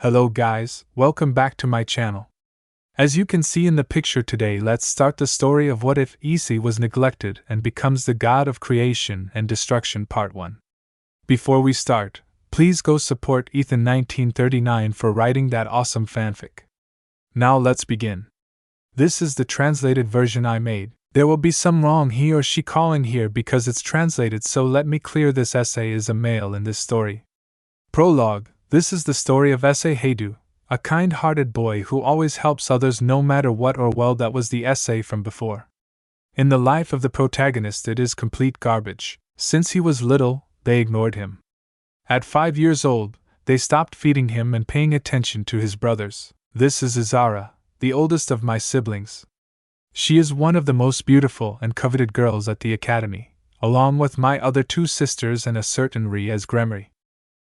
Hello guys, welcome back to my channel. As you can see in the picture today, let's start the story of what if Issei was neglected and becomes the god of creation and destruction part 1. Before we start, please go support Ethan1939 for writing that awesome fanfic. Now let's begin. This is the translated version I made. There will be some wrong he or she calling here because it's translated, so let me clear this. Issei is a male in this story. Prologue. This is the story of Issei Heidu, a kind-hearted boy who always helps others no matter what. Or well, that was the essay from before. In the life of the protagonist, it is complete garbage. Since he was little, they ignored him. At 5 years old, they stopped feeding him and paying attention to his brothers. This is Izara, the oldest of my siblings. She is one of the most beautiful and coveted girls at the academy, along with my other 2 sisters and a certain Ri as Gremory.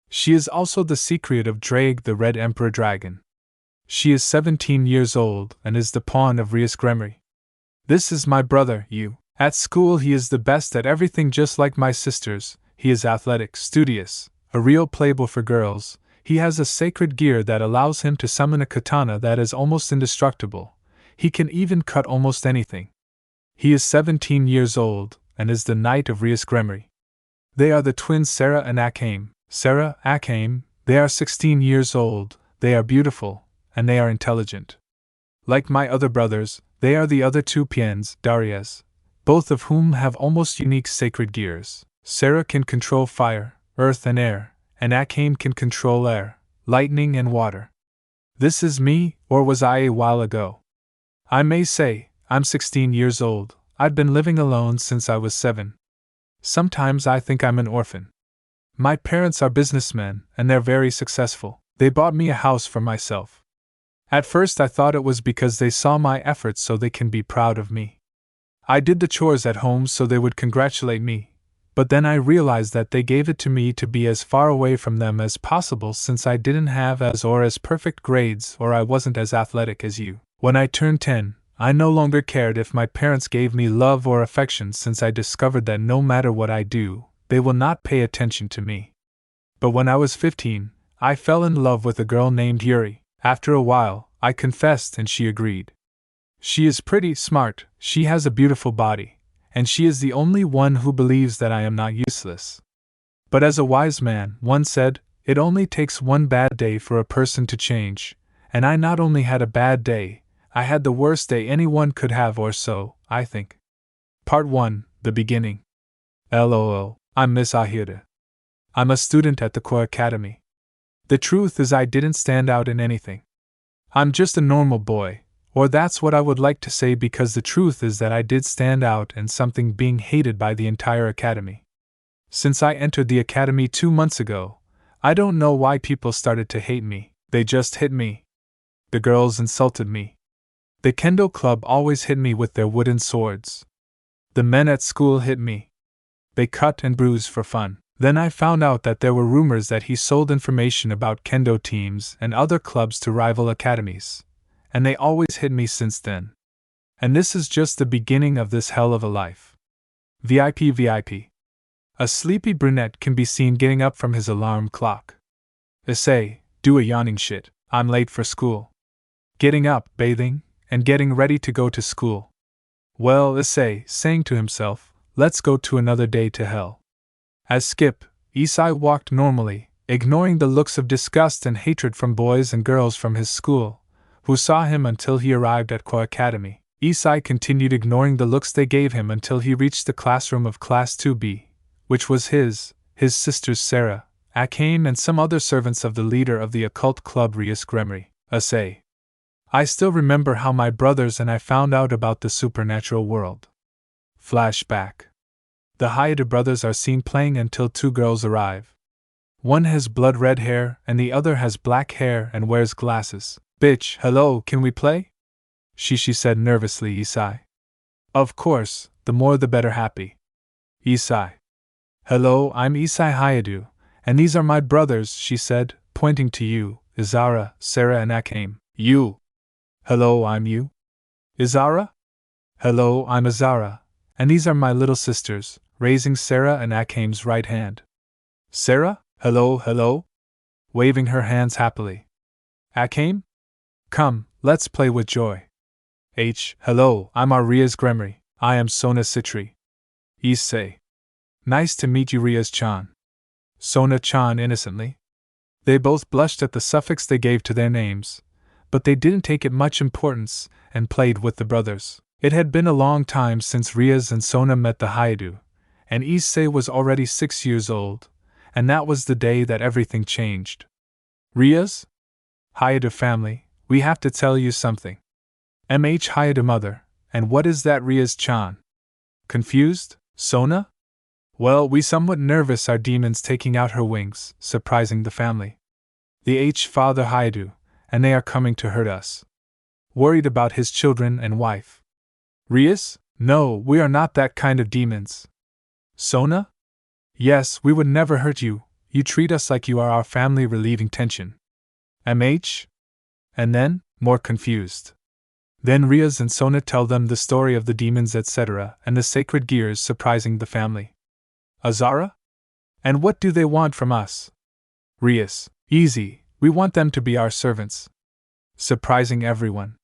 She is also the secret of Drake, the Red Emperor Dragon. She is 17 years old and is the pawn of Rias Gremory. This is my brother, Yu. At school he is the best at everything, just like my sisters. He is athletic, studious, a real playboy for girls. He has a sacred gear that allows him to summon a katana that is almost indestructible. He can even cut almost anything. He is 17 years old and is the knight of Rias Gremory. They are the twins Sarah and Akame. Sarah, Akame, they are 16 years old, they are beautiful, and they are intelligent. Like my other brothers, they are the other 2 Piens, Darias, both of whom have almost unique sacred gears. Sarah can control fire, earth and air, and Akame can control air, lightning and water. This is me, or was I a while ago. I may say, I'm 16 years old, I've been living alone since I was 7. Sometimes I think I'm an orphan. My parents are businessmen, and they're very successful. They bought me a house for myself. At first I thought it was because they saw my efforts so they can be proud of me. I did the chores at home so they would congratulate me, but then I realized that they gave it to me to be as far away from them as possible, since I didn't have as perfect grades or I wasn't as athletic as you. When I turned 10, I no longer cared if my parents gave me love or affection, since I discovered that no matter what I do, they will not pay attention to me. But when I was 15, I fell in love with a girl named Yuri. After a while, I confessed and she agreed. She is pretty smart, she has a beautiful body, and she is the only one who believes that I am not useless. But as a wise man once said, it only takes one bad day for a person to change, and I not only had a bad day, I had the worst day anyone could have, or so, I think. Part 1, The Beginning. LOL. I'm Miss Ahira. I'm a student at the Core Academy. The truth is, I didn't stand out in anything. I'm just a normal boy, or that's what I would like to say, because the truth is that I did stand out in something, being hated by the entire academy. Since I entered the academy 2 months ago, I don't know why people started to hate me. They just hit me. The girls insulted me. The kendo club always hit me with their wooden swords. The men at school hit me. They cut and bruise for fun. Then I found out that there were rumors that he sold information about kendo teams and other clubs to rival academies, and they always hit me since then. And this is just the beginning of this hell of a life. VIP. A sleepy brunette can be seen getting up from his alarm clock. Issei, do a yawning shit, I'm late for school. Getting up, bathing, and getting ready to go to school. Well, Issei, saying to himself, let's go to another day to hell. As Skip, Issei walked normally, ignoring the looks of disgust and hatred from boys and girls from his school, who saw him until he arrived at Core Academy. Issei continued ignoring the looks they gave him until he reached the classroom of Class 2B, which was his sisters Sarah, Akame, and some other servants of the leader of the occult club Rias Gremory. Issei. I still remember how my brothers and I found out about the supernatural world. Flashback. The Haida brothers are seen playing until 2 girls arrive. One has blood red hair and the other has black hair and wears glasses. Bitch, hello, can we play? She said nervously. Issei. Of course, the more the better. Happy. Issei. Hello, I'm Issei Hayadu, and these are my brothers, she said, pointing to you, Izara, Sarah and Akame. You. Hello, I'm you. Izara? Hello, I'm Izara, and these are my little sisters, raising Sarah and Akame's right hand. Sarah? Hello, hello? Waving her hands happily. Akame? Come, let's play with joy. H. Hello, I'm Arias Gremory. I am Sona Citri. Issei. Nice to meet you, Rias-chan. Sona-chan innocently. They both blushed at the suffix they gave to their names, but they didn't take it much importance and played with the brothers. It had been a long time since Rias and Sona met the Hayato, and Issei was already 6 years old, and that was the day that everything changed. Rias? Hayato family, we have to tell you something. MH Hayato mother, and what is that, Rias-chan? Confused? Sona? Well, we somewhat nervous our demons taking out her wings, surprising the family. The H father Hayato, and they are coming to hurt us. Worried about his children and wife. Rias? No, we are not that kind of demons. Sona? Yes, we would never hurt you. You treat us like you are our family, relieving tension. MH? And then, more confused. Then Rias and Sona tell them the story of the demons, etc., and the sacred gears surprising the family. Azara? And what do they want from us? Rias, easy, we want them to be our servants. Surprising everyone.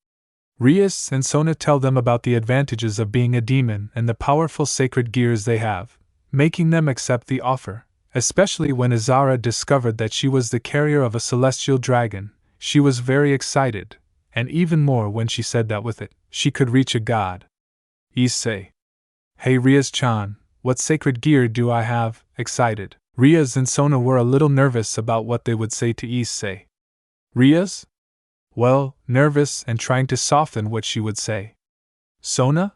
Rias and Sona tell them about the advantages of being a demon and the powerful sacred gears they have, making them accept the offer, especially when Azara discovered that she was the carrier of a celestial dragon. She was very excited, and even more when she said that with it, she could reach a god. Issei. Hey Rias-chan, what sacred gear do I have? Excited. Rias and Sona were a little nervous about what they would say to Issei. Rias? Well, nervous and trying to soften what she would say. Sona?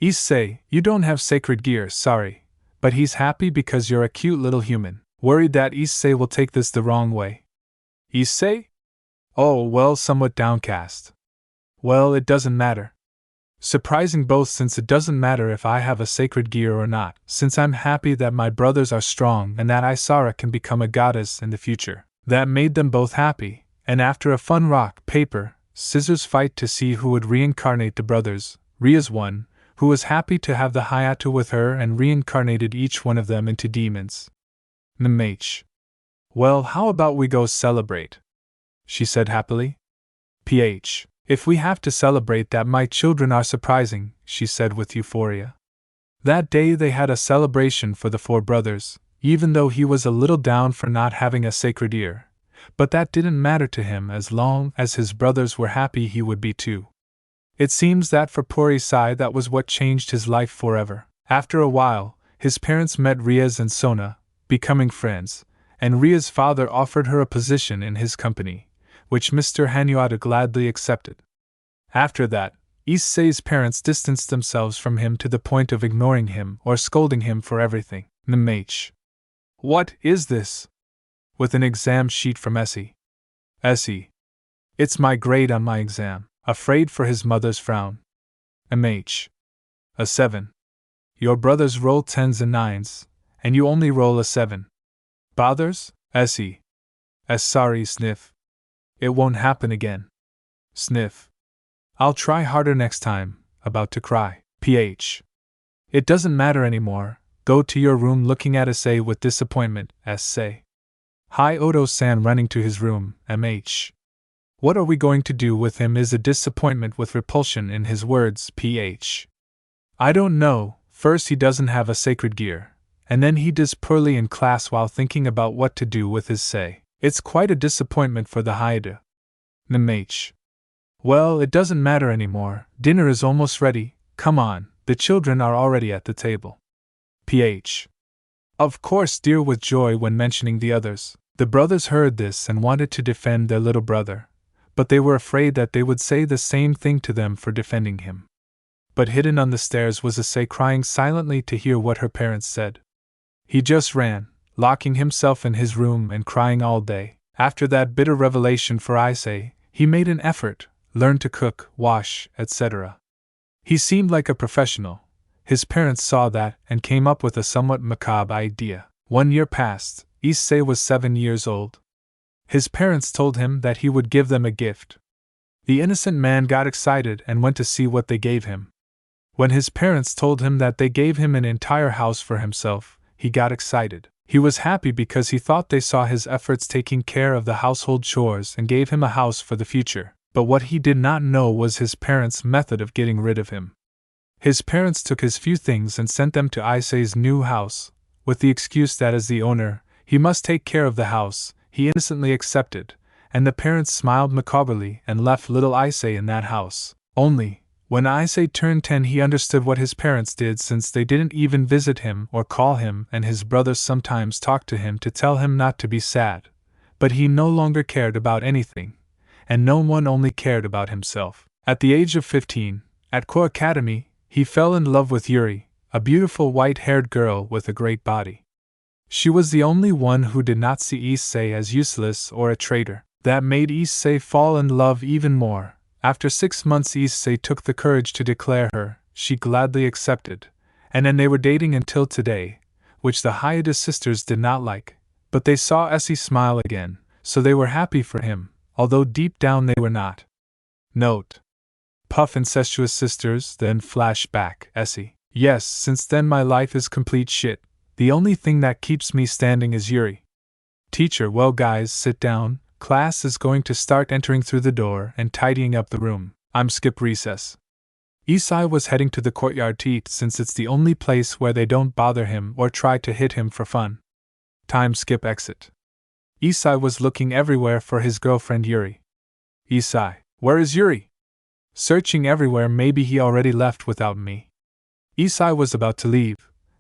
Issei, you don't have sacred gear, sorry, but he's happy because you're a cute little human. Worried that Issei will take this the wrong way. Issei? Oh, well, somewhat downcast. Well, it doesn't matter. Surprising both, since it doesn't matter if I have a sacred gear or not, since I'm happy that my brothers are strong and that Isara can become a goddess in the future. That made them both happy, and after a fun rock, paper, scissors fight to see who would reincarnate the brothers, Rias won, who was happy to have the Hayato with her and reincarnated each one of them into demons. MH. Well, how about we go celebrate? She said happily. PH. If we have to celebrate that my children are surprising, she said with euphoria. That day they had a celebration for the 4 brothers, even though he was a little down for not having a sacred ear. But that didn't matter to him as long as his brothers were happy, he would be too. It seems that for poor Issei that was what changed his life forever. After a while, his parents met Rias and Sona, becoming friends, and Ria's father offered her a position in his company, which Mr. Hanuata gladly accepted. After that, Issei's parents distanced themselves from him to the point of ignoring him or scolding him for everything. MH. What is this? With an exam sheet from Essie. Essie. It's my grade on my exam. Afraid for his mother's frown. MH. A 7. Your brothers roll 10s and 9s, and you only roll a 7. Bothers? Essie. Sorry, sniff. It won't happen again. Sniff. I'll try harder next time. About to cry. PH. It doesn't matter anymore. Go to your room, looking at Issei with disappointment. Say. Hi Oto-san running to his room. MH. What are we going to do with him? Is a disappointment with repulsion in his words. PH. I don't know. First he doesn't have a sacred gear, and then he does poorly in class while thinking about what to do with his say. It's quite a disappointment for the Hayato. MH. Well, it doesn't matter anymore. Dinner is almost ready. Come on, the children are already at the table. PH. Of course, dear, with joy when mentioning the others. The brothers heard this and wanted to defend their little brother, but they were afraid that they would say the same thing to them for defending him. But hidden on the stairs was Issei, crying silently to hear what her parents said. He just ran, locking himself in his room and crying all day. After that bitter revelation for Issei, he made an effort, learned to cook, wash, etc. He seemed like a professional. His parents saw that and came up with a somewhat macabre idea. 1 year passed. Issei was 7 years old. His parents told him that he would give them a gift. The innocent man got excited and went to see what they gave him. When his parents told him that they gave him an entire house for himself, he got excited. He was happy because he thought they saw his efforts taking care of the household chores and gave him a house for the future, but what he did not know was his parents' method of getting rid of him. His parents took his few things and sent them to Issei's new house, with the excuse that as the owner, he must take care of the house. He innocently accepted, and the parents smiled macabrely and left little Issei in that house. Only, when Issei turned 10 he understood what his parents did, since they didn't even visit him or call him, and his brothers sometimes talked to him to tell him not to be sad. But he no longer cared about anything, and no one only cared about himself. At the age of 15, at Ko Academy, he fell in love with Yuri, a beautiful white-haired girl with a great body. She was the only one who did not see Issei as useless or a traitor. That made Issei fall in love even more. After 6 months Issei took the courage to declare her. She gladly accepted, and then they were dating until today, which the Hayada sisters did not like, but they saw Essie smile again, so they were happy for him, although deep down they were not. Note: Puff incestuous sisters, then flashback, Essie. Yes, since then my life is complete shit. The only thing that keeps me standing is Yuri. Teacher, well guys, sit down. Class is going to start. Entering through the door and tidying up the room. I'm skip recess. Issei was heading to the courtyard to eat, since it's the only place where they don't bother him or try to hit him for fun. Time skip exit. Issei was looking everywhere for his girlfriend Yuri. Issei, where is Yuri? Searching everywhere, maybe he already left without me. Issei was about to leave,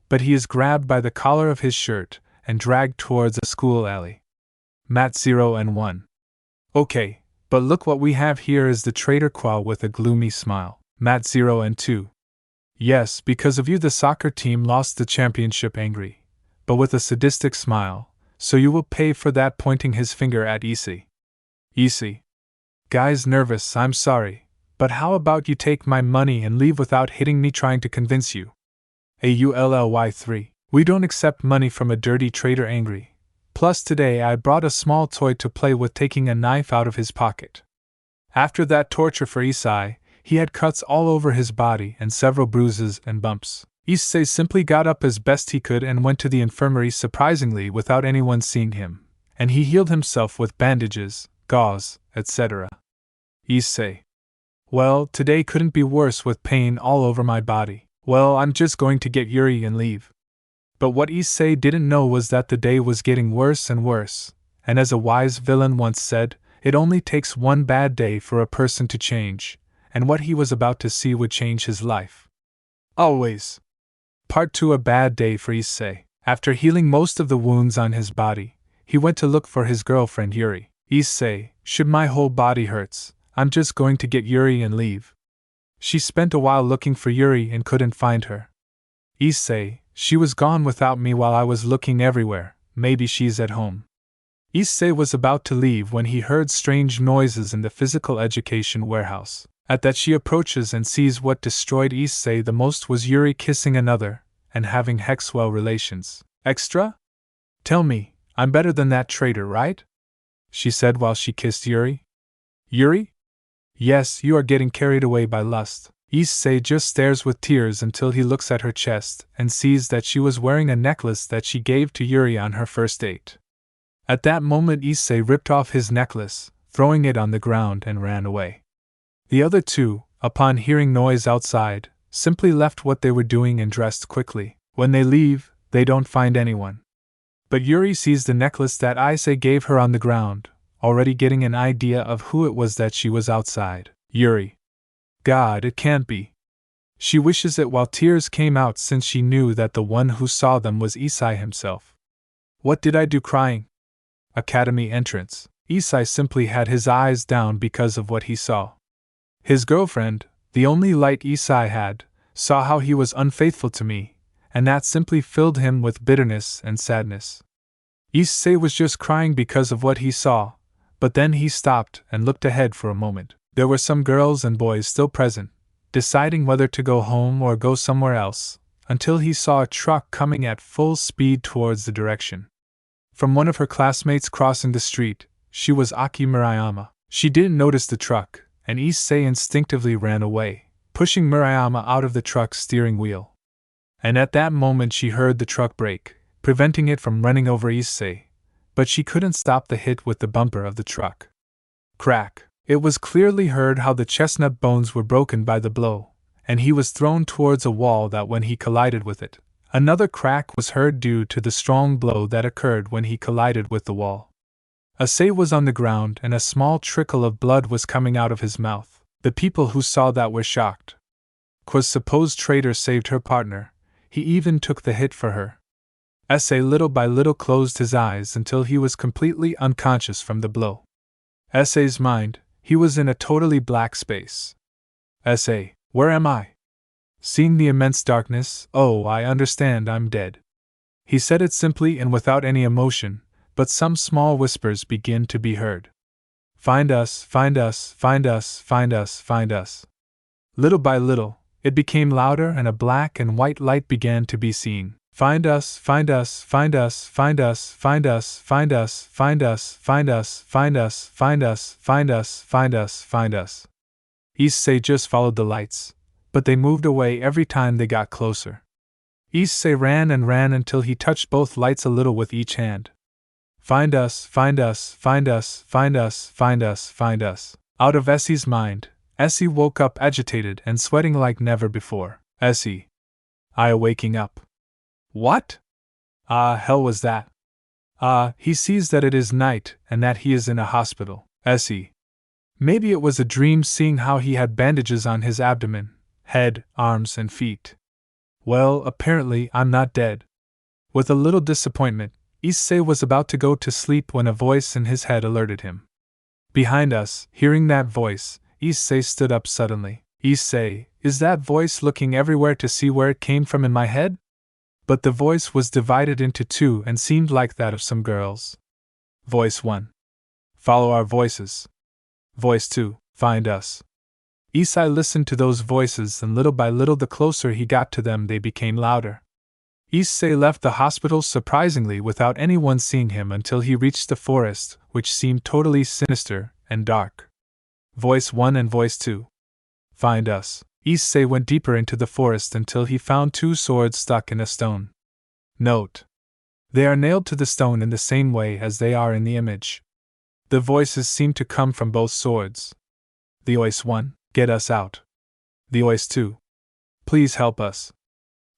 but he is grabbed by the collar of his shirt and dragged towards a school alley. Mat 0 and 1. Okay, but look what we have here, is the traitor Qua with a gloomy smile. Mat 0 and 2. Yes, because of you the soccer team lost the championship. Angry, but with a sadistic smile, so you will pay for that, pointing his finger at Issei. Issei. Guys nervous, I'm sorry, but how about you take my money and leave without hitting me trying to convince you? AULLY 3. We don't accept money from a dirty traitor. Angry. Plus today I brought a small toy to play with, taking a knife out of his pocket. After that torture for Issei, he had cuts all over his body and several bruises and bumps. Issei simply got up as best he could and went to the infirmary, surprisingly without anyone seeing him, and he healed himself with bandages, gauze, etc. Issei. Well, today couldn't be worse with pain all over my body. Well, I'm just going to get Yuri and leave. But what Issei didn't know was that the day was getting worse and worse, and as a wise villain once said, it only takes one bad day for a person to change, and what he was about to see would change his life. Always. Part 2. A bad day for Issei. After healing most of the wounds on his body, he went to look for his girlfriend Yuri. Issei, should my whole body hurts, I'm just going to get Yuri and leave. She spent a while looking for Yuri and couldn't find her. Issei, she was gone without me while I was looking everywhere, maybe she's at home. Issei was about to leave when he heard strange noises in the physical education warehouse. At that she approaches and sees what destroyed Issei the most was Yuri kissing another, and having Hexwell relations. Extra? Tell me, I'm better than that traitor, right? She said while she kissed Yuri. Yuri? Yes, you are getting carried away by lust. Issei just stares with tears until he looks at her chest and sees that she was wearing a necklace that she gave to Yuri on her first date. At that moment Issei ripped off his necklace, throwing it on the ground, and ran away. The other two, upon hearing noise outside, simply left what they were doing and dressed quickly. When they leave, they don't find anyone. But Yuri sees the necklace that Issei gave her on the ground, already getting an idea of who it was that she was outside. Yuri. God, it can't be. She wishes it while tears came out, since she knew that the one who saw them was Issei himself. What did I do? Crying? Academy entrance. Issei simply had his eyes down because of what he saw. His girlfriend, the only light Issei had, saw how he was unfaithful to me, and that simply filled him with bitterness and sadness. Issei was just crying because of what he saw, but then he stopped and looked ahead for a moment. There were some girls and boys still present, deciding whether to go home or go somewhere else, until he saw a truck coming at full speed towards the direction. From one of her classmates crossing the street, she was Aki Murayama. She didn't notice the truck, and Issei instinctively ran away, pushing Murayama out of the truck's steering wheel. And at that moment she heard the truck brake, preventing it from running over issei, but she couldn't stop the hit with the bumper of the truck. Crack! It was clearly heard how the chestnut bones were broken by the blow, and he was thrown towards a wall that when he collided with it. Another crack was heard due to the strong blow that occurred when he collided with the wall. Issei was on the ground and a small trickle of blood was coming out of his mouth. The people who saw that were shocked. 'Twas supposed traitor saved her partner, he even took the hit for her. Issei little by little closed his eyes until he was completely unconscious from the blow. Issei's mind, he was in a totally black space. Issei, where am I? Seeing the immense darkness, oh, I understand I'm dead. He said it simply and without any emotion, but some small whispers begin to be heard. Find us, find us, find us, find us, find us. Little by little, it became louder and a black and white light began to be seen. Find us, find us, find us, find us, find us, find us, find us, find us, find us, find us, find us, find us, find us. Issei just followed the lights, but they moved away every time they got closer. Issei ran and ran until he touched both lights a little with each hand. Find us, find us, find us, find us, find us, find us. Out of Essie's mind, Essie woke up agitated and sweating like never before. Essie. I waking up. What? Hell was that? He sees that it is night and that he is in a hospital. Essie. Maybe it was a dream seeing how he had bandages on his abdomen, head, arms, and feet. Well, apparently I'm not dead. With a little disappointment, Issei was about to go to sleep when a voice in his head alerted him. Behind us, hearing that voice, Issei stood up suddenly. Issei, is that voice looking everywhere to see where it came from in my head? But the voice was divided into two and seemed like that of some girls. Voice 1. Follow our voices. Voice 2. Find us. Issei listened to those voices and little by little the closer he got to them they became louder. Issei left the hospital surprisingly without anyone seeing him until he reached the forest, which seemed totally sinister and dark. Voice 1 and Voice 2. Find us. Issei went deeper into the forest until he found two swords stuck in a stone. Note. They are nailed to the stone in the same way as they are in the image. The voices seem to come from both swords. The Voice 1, get us out. The Voice 2. Please help us.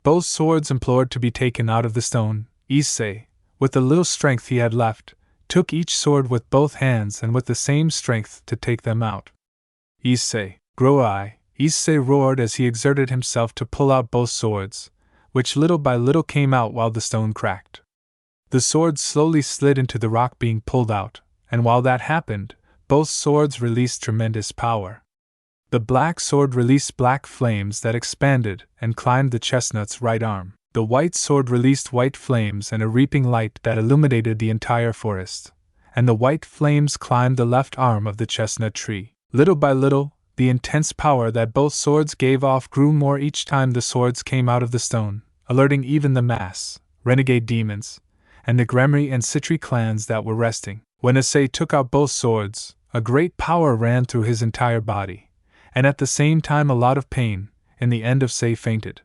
Both swords implored to be taken out of the stone. Issei, with the little strength he had left, took each sword with both hands and with the same strength to take them out. Issei, grow-I, Issei roared as he exerted himself to pull out both swords, which little by little came out while the stone cracked. The swords slowly slid into the rock being pulled out, and while that happened, both swords released tremendous power. The black sword released black flames that expanded and climbed the chestnut's right arm. The white sword released white flames and a reaping light that illuminated the entire forest, and the white flames climbed the left arm of the chestnut tree. Little by little, the intense power that both swords gave off grew more each time the swords came out of the stone, alerting even the mass, renegade demons, and the Gremry and Citri clans that were resting. When Issei took out both swords, a great power ran through his entire body, and at the same time a lot of pain. In the end, Issei fainted.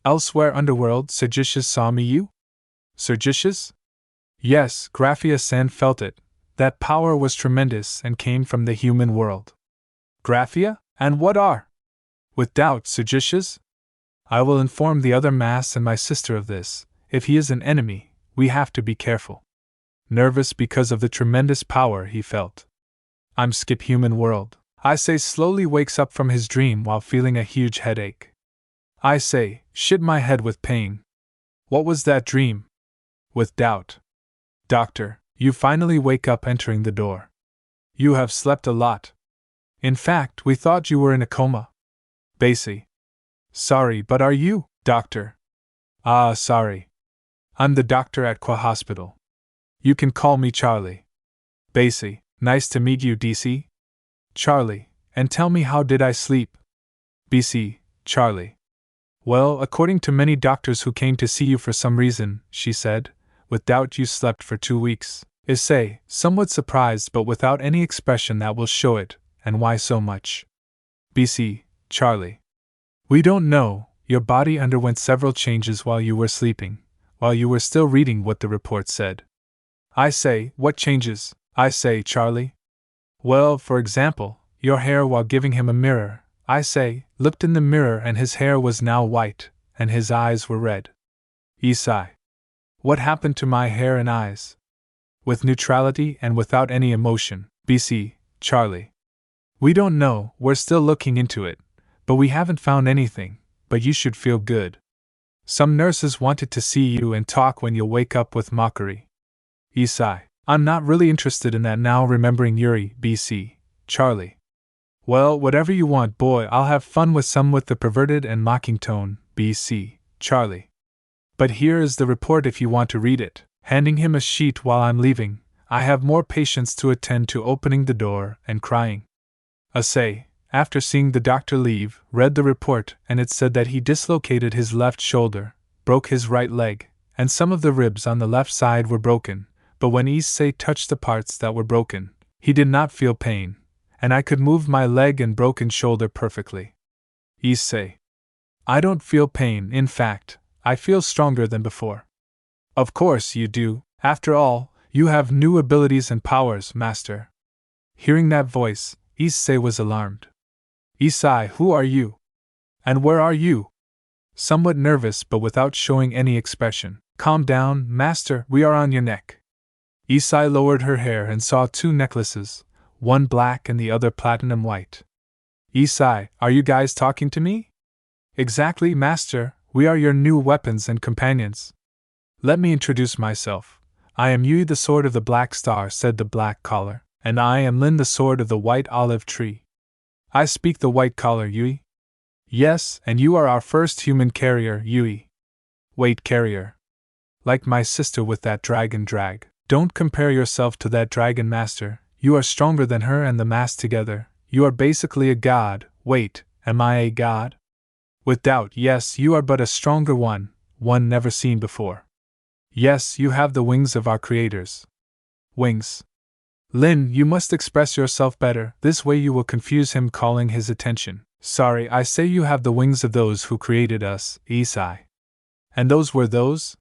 Elsewhere underworld, Sergitius saw me you? Sergitius? Yes, Graphia-san felt it. That power was tremendous and came from the human world. Graphia? And what are? With doubt, Sergitius? I will inform the other mass and my sister of this. If he is an enemy, we have to be careful. Nervous because of the tremendous power he felt. I'm skip human world. Issei slowly wakes up from his dream while feeling a huge headache. Issei, shit my head with pain. What was that dream? With doubt. Doctor, you finally wake up entering the door. You have slept a lot. In fact, we thought you were in a coma. Basie. Sorry, but are you, doctor? Sorry. I'm the doctor at Qua Hospital. You can call me Charlie. Basie, nice to meet you, DC. Charlie, and tell me how did I sleep? BC, Charlie. Well, according to many doctors who came to see you for some reason, she said, with doubt you slept for 2 weeks. Issei, somewhat surprised but without any expression that will show it, and why so much? BC, Charlie. We don't know, your body underwent several changes while you were sleeping. while you were still reading what the report said. I say, what changes? I say, Charlie. Well, for example, your hair while giving him a mirror, I say, looked in the mirror and his hair was now white, and his eyes were red. Issei. What happened to my hair and eyes? With neutrality and without any emotion, BC, Charlie. We don't know, we're still looking into it, but we haven't found anything, but you should feel good. Some nurses wanted to see you and talk when you'll wake up with mockery. Issei. I'm not really interested in that now, remembering Yuri, BC, Charlie. Well, whatever you want, boy, I'll have fun with some with the perverted and mocking tone, BC, Charlie. But here is the report if you want to read it. Handing him a sheet while I'm leaving, I have more patience to attend to opening the door and crying. Issei, after seeing the doctor leave, read the report and it said that he dislocated his left shoulder, broke his right leg, and some of the ribs on the left side were broken, but when Issei touched the parts that were broken, he did not feel pain, and I could move my leg and broken shoulder perfectly. Issei. I don't feel pain, in fact, I feel stronger than before. Of course you do, after all, you have new abilities and powers, master. Hearing that voice, Issei was alarmed. Issei, who are you? And where are you? Somewhat nervous but without showing any expression. Calm down, master, we are on your neck. Issei lowered her hair and saw two necklaces, one black and the other platinum white. Issei, are you guys talking to me? Exactly, master, we are your new weapons and companions. Let me introduce myself. I am Yui, the sword of the black star, said the black collar, and I am Lin, the sword of the white olive tree. I speak the white collar, Yui. Yes, and you are our first human carrier, Yui. Wait, carrier. Like my sister with that dragon drag. Don't compare yourself to that dragon, master. You are stronger than her and the mass together. You are basically a god. Wait, am I a god? With doubt, yes, you are but a stronger one never seen before. Yes, you have the wings of our creators. Wings. Lin, you must express yourself better, this way you will confuse him, calling his attention. Sorry, I say you have the wings of those who created us, Issei. And those were those?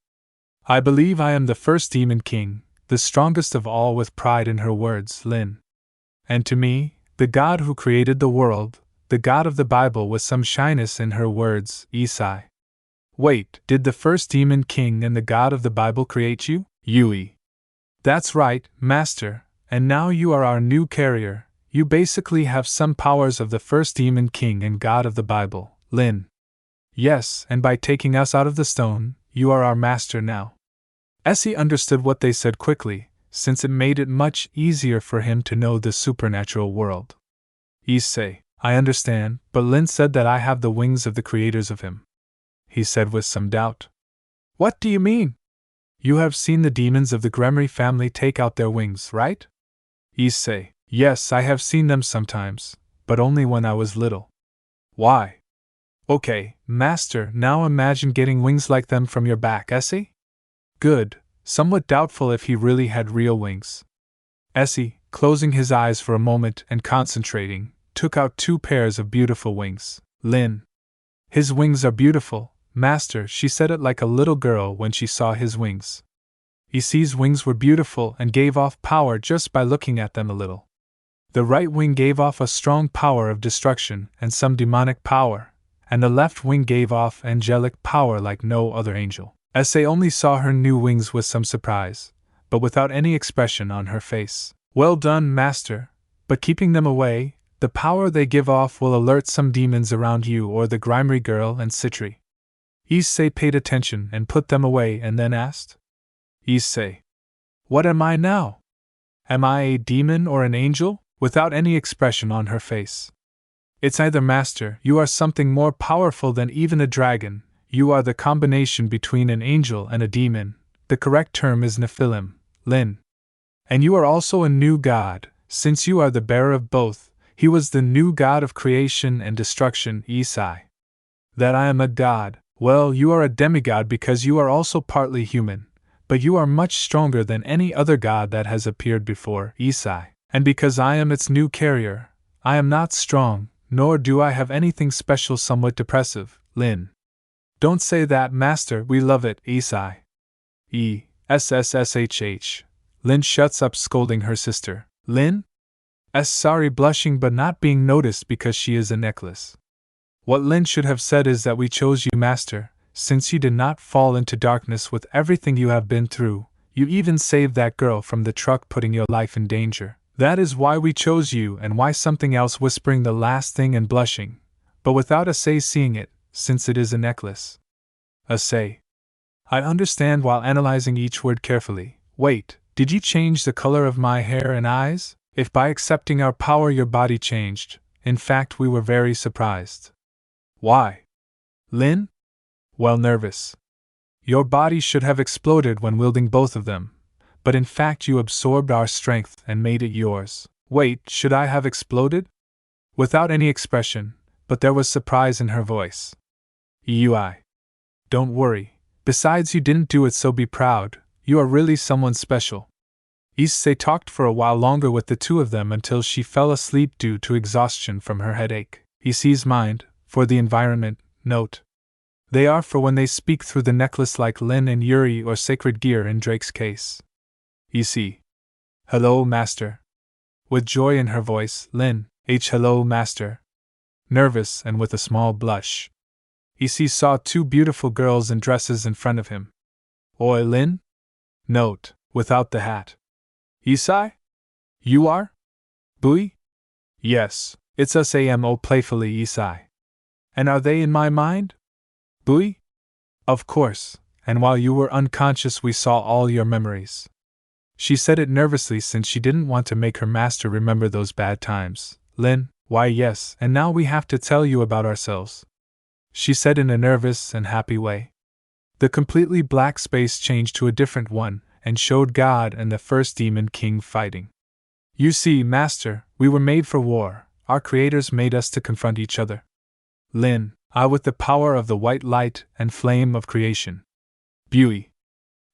I believe I am the first demon king, the strongest of all, with pride in her words, Lin. And to me, the God who created the world, the God of the Bible, with some shyness in her words, Issei. Wait, did the first demon king and the God of the Bible create you? Yui. That's right, master, and now you are our new carrier. You basically have some powers of the first demon king and God of the Bible, Lin. Yes, and by taking us out of the stone, you are our master now. Essie understood what they said quickly, since it made it much easier for him to know the supernatural world. Issei, I understand, but Lin said that I have the wings of the creators of him. He said with some doubt. What do you mean? You have seen the demons of the Gremory family take out their wings, right? Issei, yes, I have seen them sometimes, but only when I was little. Why? Okay, master, now imagine getting wings like them from your back, Essie? Good, somewhat doubtful if he really had real wings. Essie, closing his eyes for a moment and concentrating, took out two pairs of beautiful wings. Lin. His wings are beautiful, master, she said it like a little girl when she saw his wings. Issei's wings were beautiful and gave off power just by looking at them a little. The right wing gave off a strong power of destruction and some demonic power, and the left wing gave off angelic power like no other angel. Issei only saw her new wings with some surprise, but without any expression on her face. Well done, master, but keeping them away, the power they give off will alert some demons around you or the Gremory girl and Citri. Issei paid attention and put them away and then asked. Issei. What am I now? Am I a demon or an angel? Without any expression on her face. It's either, master, you are something more powerful than even a dragon, you are the combination between an angel and a demon, the correct term is Nephilim, Lin. And you are also a new god, since you are the bearer of both. He was the new god of creation and destruction, Issei. That I am a god, well, you are a demigod because you are also partly human, but you are much stronger than any other god that has appeared before, Issei. And because I am its new carrier, I am not strong, nor do I have anything special, somewhat depressive, Lin. Don't say that, master, we love it, Issei. E-S-S-S-H-H. Lin shuts up, scolding her sister. Lin? Sorry, blushing but not being noticed because she is a necklace. What Lin should have said is that we chose you, master, since you did not fall into darkness with everything you have been through. You even saved that girl from the truck, putting your life in danger. That is why we chose you, and why something else, whispering the last thing and blushing, but without Issei seeing it, since it is a necklace. Issei. I understand while analyzing each word carefully. Wait, did you change the color of my hair and eyes? If by accepting our power your body changed, in fact we were very surprised. Why? Lin? Well, nervous. Your body should have exploded when wielding both of them, but in fact you absorbed our strength and made it yours. Wait, should I have exploded? Without any expression, but there was surprise in her voice. Ui. Don't worry. Besides, you didn't do it, so be proud. You are really someone special. Issei talked for a while longer with the two of them until she fell asleep due to exhaustion from her headache. Issei's mind, for the environment, note. They are for when they speak through the necklace, like Lin and Yuri, or sacred gear in Drake's case. Issei. Hello, master. With joy in her voice, Lin, hello, master. Nervous and with a small blush. Issei saw two beautiful girls in dresses in front of him. Oi, Lin? Note, without the hat. Issei? You are? Bui? Yes, it's us amo, playfully, Issei. And are they in my mind? Bui? Of course, and while you were unconscious we saw all your memories. She said it nervously since she didn't want to make her master remember those bad times. Lin, why yes, and now we have to tell you about ourselves. She said in a nervous and happy way. The completely black space changed to a different one, and showed God and the first demon king fighting. You see, master, we were made for war. Our creators made us to confront each other. Lin, I with the power of the white light and flame of creation. Bui.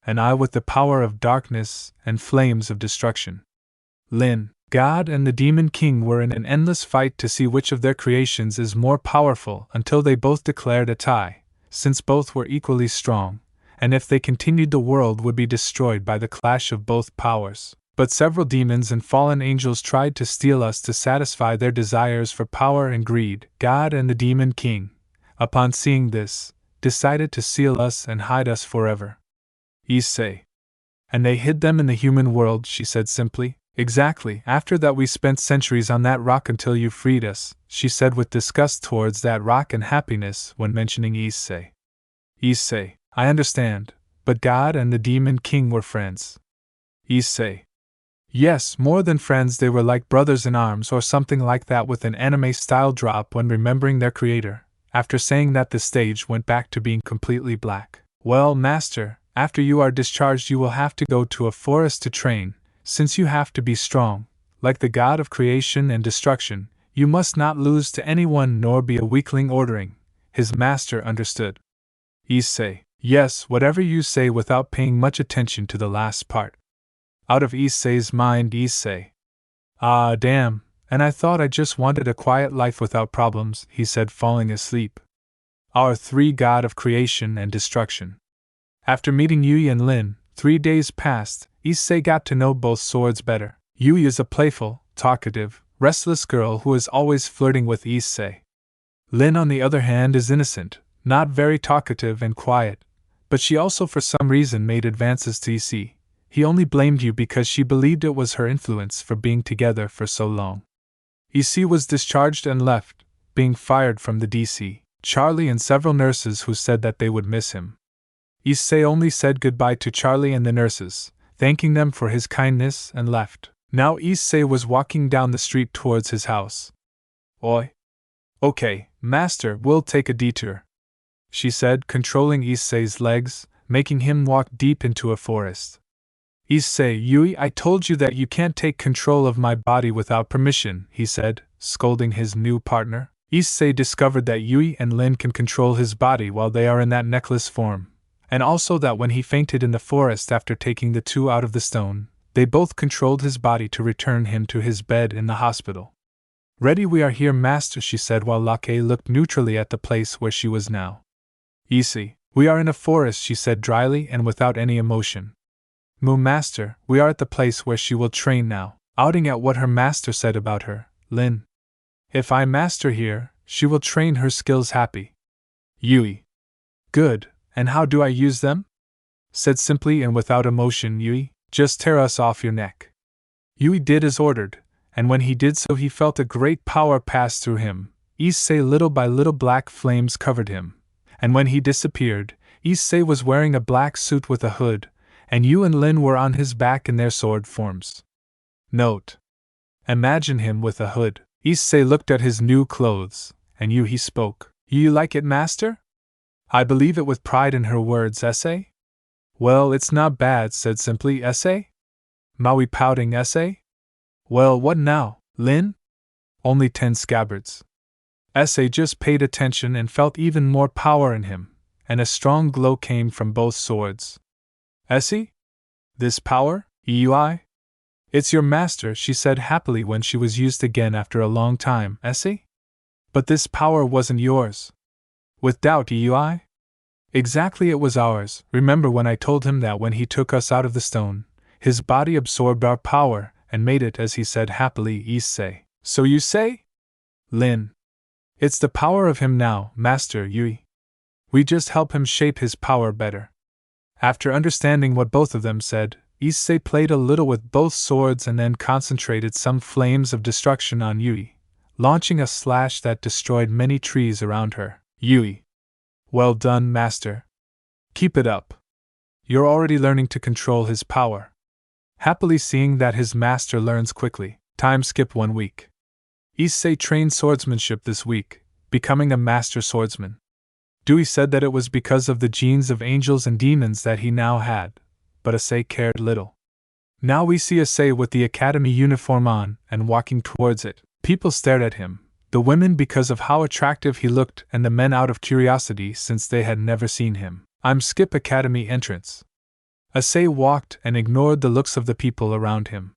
And I with the power of darkness and flames of destruction. Lin, God and the demon king were in an endless fight to see which of their creations is more powerful until they both declared a tie, since both were equally strong, and if they continued the world would be destroyed by the clash of both powers. But several demons and fallen angels tried to steal us to satisfy their desires for power and greed. God and the demon king, upon seeing this, decided to seal us and hide us forever. Issei. And they hid them in the human world, she said simply. Exactly, after that we spent centuries on that rock until you freed us, she said with disgust towards that rock and happiness when mentioning Issei. Issei, I understand, but God and the demon king were friends. Issei. Yes, more than friends, they were like brothers in arms or something like that, with an anime-style drop when remembering their creator. After saying that, the stage went back to being completely black. Well, master, after you are discharged you will have to go to a forest to train. Since you have to be strong, like the god of creation and destruction, you must not lose to anyone nor be a weakling, ordering. His master understood. Issei. Yes, whatever you say, without paying much attention to the last part. Out of Issei's mind, Issei. Ah, damn, and I thought I just wanted a quiet life without problems, he said, falling asleep. Our three god of creation and destruction. After meeting Yui and Lin, 3 days passed. Issei got to know both swords better. Yui is a playful, talkative, restless girl who is always flirting with Issei. Lin, on the other hand, is innocent, not very talkative and quiet, but she also for some reason made advances to Issei. He only blamed you because she believed it was her influence for being together for so long. Issei was discharged and left, being fired from the DC. Charlie and several nurses who said that they would miss him. Issei only said goodbye to Charlie and the nurses, thanking them for his kindness, and left. Now Issei was walking down the street towards his house. Oi. Okay, master, we'll take a detour, she said, controlling Issei's legs, making him walk deep into a forest. Issei, Yui, I told you that you can't take control of my body without permission, he said, scolding his new partner. Issei discovered that Yui and Lin can control his body while they are in that necklace form, and also that when he fainted in the forest after taking the two out of the stone, they both controlled his body to return him to his bed in the hospital. Ready, we are here, master, she said while Lake looked neutrally at the place where she was now. Issei, We are in a forest, she said dryly and without any emotion. Master, we are at the place where she will train now, outing at what her master said about her, Lin. If I master here, she will train her skills happy. Yui. Good, and how do I use them? Said simply and without emotion Yui, just tear us off your neck. Yui did as ordered, and when he did so he felt a great power pass through him. Issei little by little black flames covered him, and when he disappeared, Issei was wearing a black suit with a hood, and Yu and Lin were on his back in their sword forms. Note. Imagine him with a hood. Issei looked at his new clothes, and Yu he spoke. You like it, master? I believe it with pride in her words, Issei? Well, it's not bad, said simply Issei. Maui pouting Issei? Well, what now, Lin? Only 10 scabbards. Issei just paid attention and felt even more power in him, and a strong glow came from both swords. Essie? This power, Yui? It's your master, she said happily when she was used again after a long time, Essie? But this power wasn't yours. With doubt, Yui? Exactly, it was ours. Remember when I told him that when he took us out of the stone, his body absorbed our power and made it, as he said happily, Issei. So you say? Lin. It's the power of him now, Master Yui. We just help him shape his power better. After understanding what both of them said, Issei played a little with both swords and then concentrated some flames of destruction on Yui, launching a slash that destroyed many trees around her. Yui. Well done, Master. Keep it up. You're already learning to control his power. Happily seeing that his master learns quickly. Time skip 1 week. Issei trained swordsmanship this week, becoming a master swordsman. Dewey said that it was because of the genes of angels and demons that he now had, but Issei cared little. Now we see Issei with the academy uniform on and walking towards it. People stared at him, the women because of how attractive he looked and the men out of curiosity since they had never seen him. I'm Skip Academy entrance. Issei walked and ignored the looks of the people around him.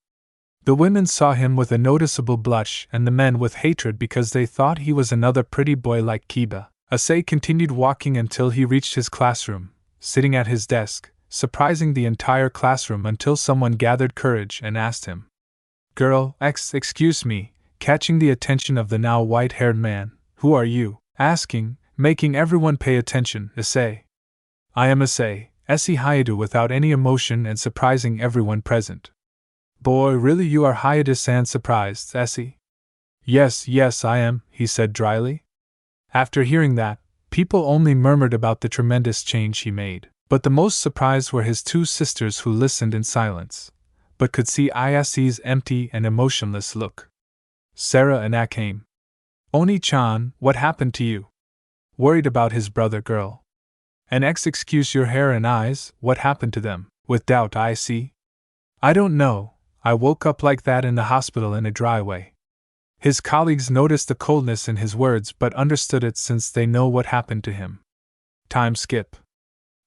The women saw him with a noticeable blush and the men with hatred because they thought he was another pretty boy like Kiba. Issei continued walking until he reached his classroom, sitting at his desk, surprising the entire classroom until someone gathered courage and asked him. Girl, excuse me, catching the attention of the now white-haired man. Who are you? Asking, making everyone pay attention. Issei. I am Issei, Essie Hayadu, without any emotion and surprising everyone present. Boy, really you are Hayadu-san, surprised, Essie? Yes, I am, he said dryly. After hearing that, people only murmured about the tremendous change he made, but the most surprised were his 2 sisters who listened in silence, but could see Isei's empty and emotionless look. Sarah and Akame. Oni-chan, what happened to you? Worried about his brother girl. And excuse your hair and eyes, what happened to them? With doubt I see. I don't know, I woke up like that in the hospital in a dry way. His colleagues noticed the coldness in his words but understood it since they know what happened to him. Time skip.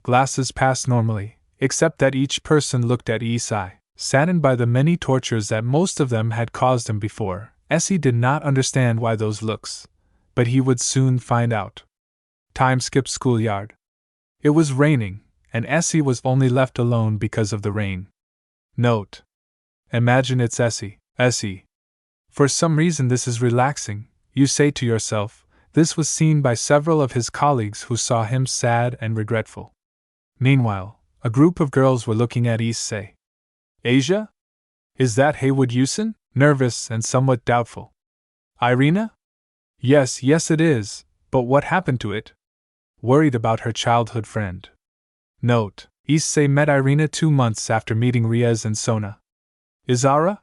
Glasses passed normally, except that each person looked at Issei, saddened by the many tortures that most of them had caused him before. Essie did not understand why those looks, but he would soon find out. Time skip schoolyard. It was raining, and Essie was only left alone because of the rain. Note. Imagine it's Essie. Essie. For some reason this is relaxing, you say to yourself. This was seen by several of his colleagues who saw him sad and regretful. Meanwhile, a group of girls were looking at Issei. Asia? Is that Haywood Yusen? Nervous and somewhat doubtful. Irina? Yes, it is, but what happened to it? Worried about her childhood friend. Note. Issei met Irina 2 months after meeting Riez and Sona. Izara?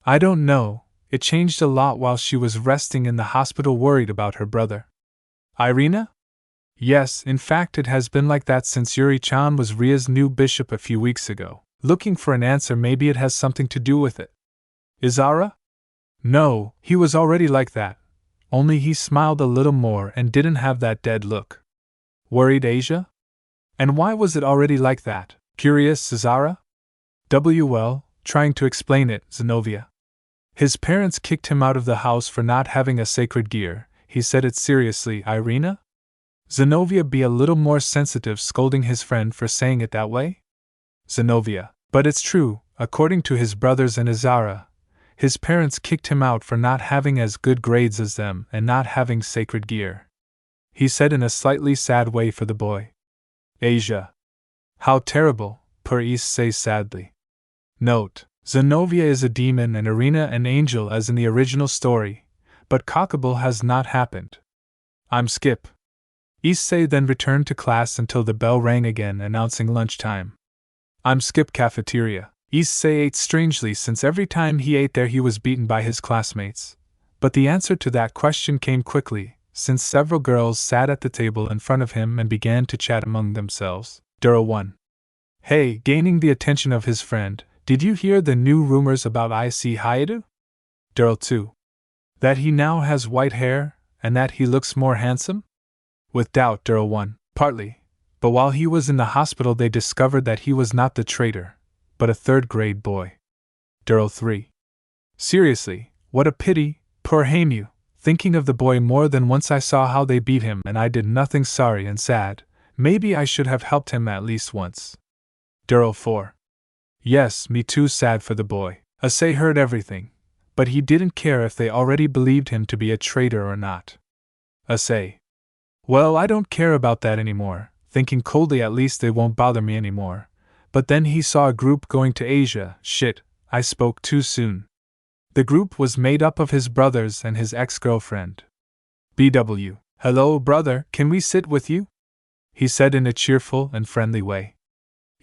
I don't know, it changed a lot while she was resting in the hospital worried about her brother. Irina? Yes, in fact it has been like that since Yuri-chan was Ria's new bishop a few weeks ago. Looking for an answer, maybe it has something to do with it. Izara? No, he was already like that, only he smiled a little more and didn't have that dead look. Worried Asia? And why was it already like that? Curious Izara? Well, trying to explain it, Zenobia. His parents kicked him out of the house for not having a sacred gear, he said it seriously. Irina? Zenobia be a little more sensitive, scolding his friend for saying it that way? Zenobia, but it's true, according to his brothers and Izara. His parents kicked him out for not having as good grades as them and not having sacred gear. He said in a slightly sad way for the boy. Asia. How terrible, poor issei sadly. Note: Zenobia is a demon and Irina an angel as in the original story, but cockable has not happened. I'm Skip. Issei then returned to class until the bell rang again announcing lunchtime. I'm Skip cafeteria. Issei ate strangely since every time he ate there he was beaten by his classmates. But the answer to that question came quickly, since several girls sat at the table in front of him and began to chat among themselves. Duro 1. Hey, gaining the attention of his friend, did you hear the new rumors about issei Hayato? Duro 2. That he now has white hair, and that he looks more handsome? With doubt, Duro 1. Partly, but while he was in the hospital they discovered that he was not the traitor, but a third-grade boy. Duro 3. Seriously, what a pity, poor Hamu. Thinking of the boy more than once I saw how they beat him and I did nothing. Sorry and sad. Maybe I should have helped him at least once. Duro 4. Yes, me too, sad for the boy. Issei heard everything, but he didn't care if they already believed him to be a traitor or not. Issei. Well, I don't care about that anymore, thinking coldly at least they won't bother me anymore. But then he saw a group going to Asia. Shit, I spoke too soon. The group was made up of his brothers and his ex-girlfriend. BW. Hello, brother, can we sit with you? He said in a cheerful and friendly way.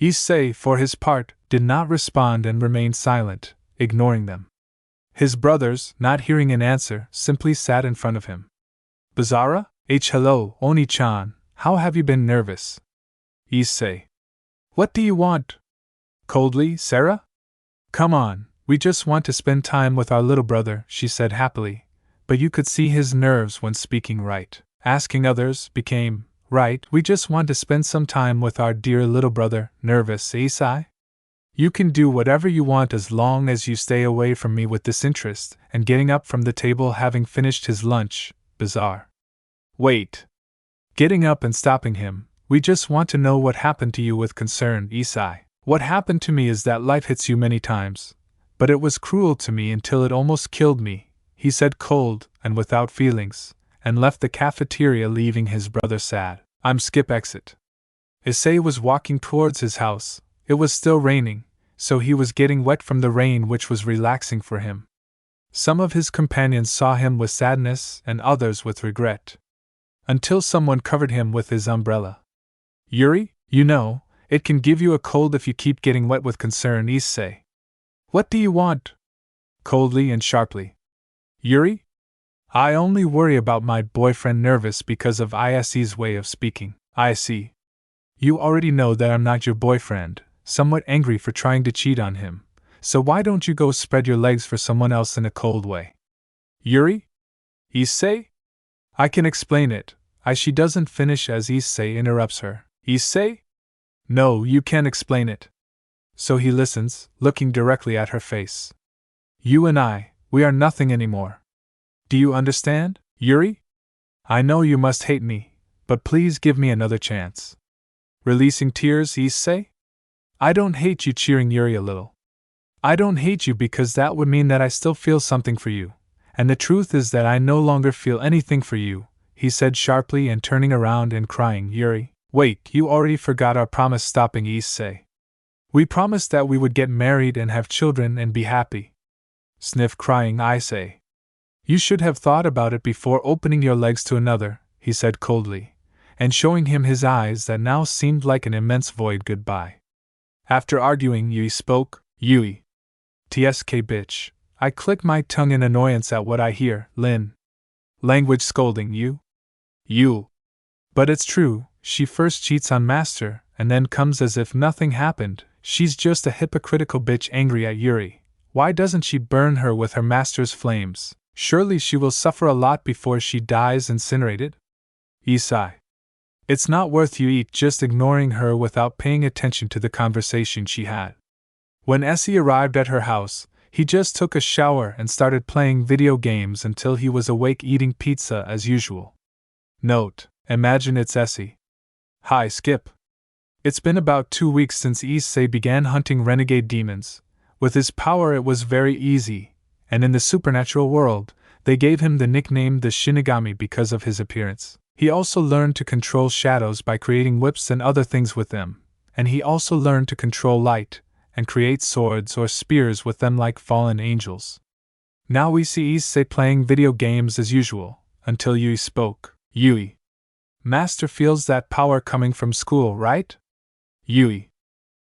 Issei, for his part, did not respond and remained silent, ignoring them. His brothers, not hearing an answer, simply sat in front of him. Bizarra? Hello, Oni-chan, how have you been? Nervous? Issei. What do you want? Coldly, Sarah? Come on, we just want to spend time with our little brother, she said happily, but you could see his nerves when speaking right. Asking others became, right, we just want to spend some time with our dear little brother. Nervous, Issei? You can do whatever you want as long as you stay away from me. With disinterest, and getting up from the table having finished his lunch. Bizarre. Wait. Getting up and stopping him, we just want to know what happened to you. With concern, Issei. What happened to me is that life hits you many times, but it was cruel to me until it almost killed me, he said cold and without feelings, and left the cafeteria leaving his brother sad. I'm Skip. Exit. Issei was walking towards his house. It was still raining, so he was getting wet from the rain, which was relaxing for him. Some of his companions saw him with sadness and others with regret. Until someone covered him with his umbrella. Yuri, you know, it can give you a cold if you keep getting wet. With concern, Issei. What do you want? Coldly and sharply. Yuri? I only worry about my boyfriend. Nervous because of Issei's way of speaking. I see. You already know that I'm not your boyfriend, somewhat angry for trying to cheat on him, so why don't you go spread your legs for someone else in a cold way? Yuri? Issei? I can explain it. She doesn't finish as Issei interrupts her. Issei? No, you can't explain it. So he listens, looking directly at her face. You and I, we are nothing anymore. Do you understand, Yuri? I know you must hate me, but please give me another chance. Releasing tears, Issei? I don't hate you. Cheering Yuri a little. I don't hate you because that would mean that I still feel something for you, and the truth is that I no longer feel anything for you, he said sharply and turning around and crying. Yuri, wait, you already forgot our promise. Stopping Issei. We promised that we would get married and have children and be happy. Sniff, crying Issei. You should have thought about it before opening your legs to another, he said coldly, and showing him his eyes that now seemed like an immense void. Goodbye. After arguing, Yui spoke. Yui. TSK bitch. I click my tongue in annoyance at what I hear. Lin. Language scolding you? You. But it's true, she first cheats on Master, and then comes as if nothing happened. She's just a hypocritical bitch. Angry at Yuri. Why doesn't she burn her with her master's flames? Surely she will suffer a lot before she dies incinerated? Issei. It's not worth you eat. Just ignoring her without paying attention to the conversation she had. When Essie arrived at her house, he just took a shower and started playing video games until he was awake, eating pizza as usual. Note: Imagine it's Essie. Hi, Skip. It's been about 2 weeks since Issei began hunting renegade demons. With his power it was very easy, and in the supernatural world, they gave him the nickname the Shinigami because of his appearance. He also learned to control shadows by creating whips and other things with them, and he also learned to control light, and create swords or spears with them like fallen angels. Now we see Issei playing video games as usual, until Yui spoke. Yui. Master feels that power coming from school, right? Yui.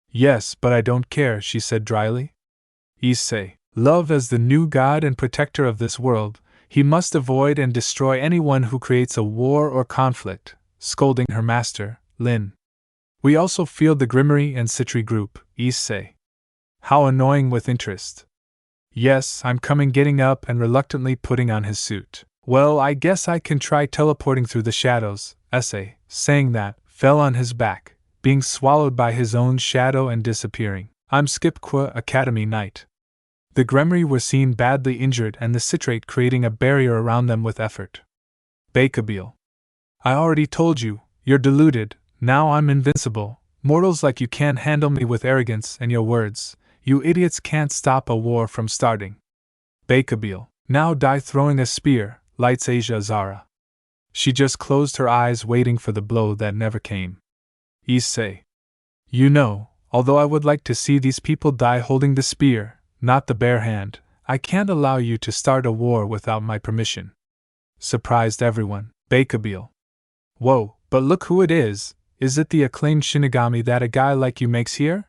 Yes, but I don't care, she said dryly. Issei. Love as the new god and protector of this world, he must avoid and destroy anyone who creates a war or conflict, scolding her master, Lin. We also feel the Grimmery and Citri group, Issei. How annoying with interest. Yes, I'm coming, getting up and reluctantly putting on his suit. Well, I guess I can try teleporting through the shadows, Issei, saying that, fell on his back, being swallowed by his own shadow and disappearing. I'm Skipqua, Academy Knight. The Grimmery were seen badly injured and the citrate creating a barrier around them with effort. Bakabeel. I already told you, you're deluded, now I'm invincible. Mortals like you can't handle me with arrogance and your words. You idiots can't stop a war from starting. Bakabeel. Now die throwing a spear, lights Asia Zara. She just closed her eyes waiting for the blow that never came. Issei. You know, although I would like to see these people die holding the spear, not the bare hand, I can't allow you to start a war without my permission. Surprised everyone. Bakabeel. Whoa, but look who it is it the acclaimed Shinigami that a guy like you makes here?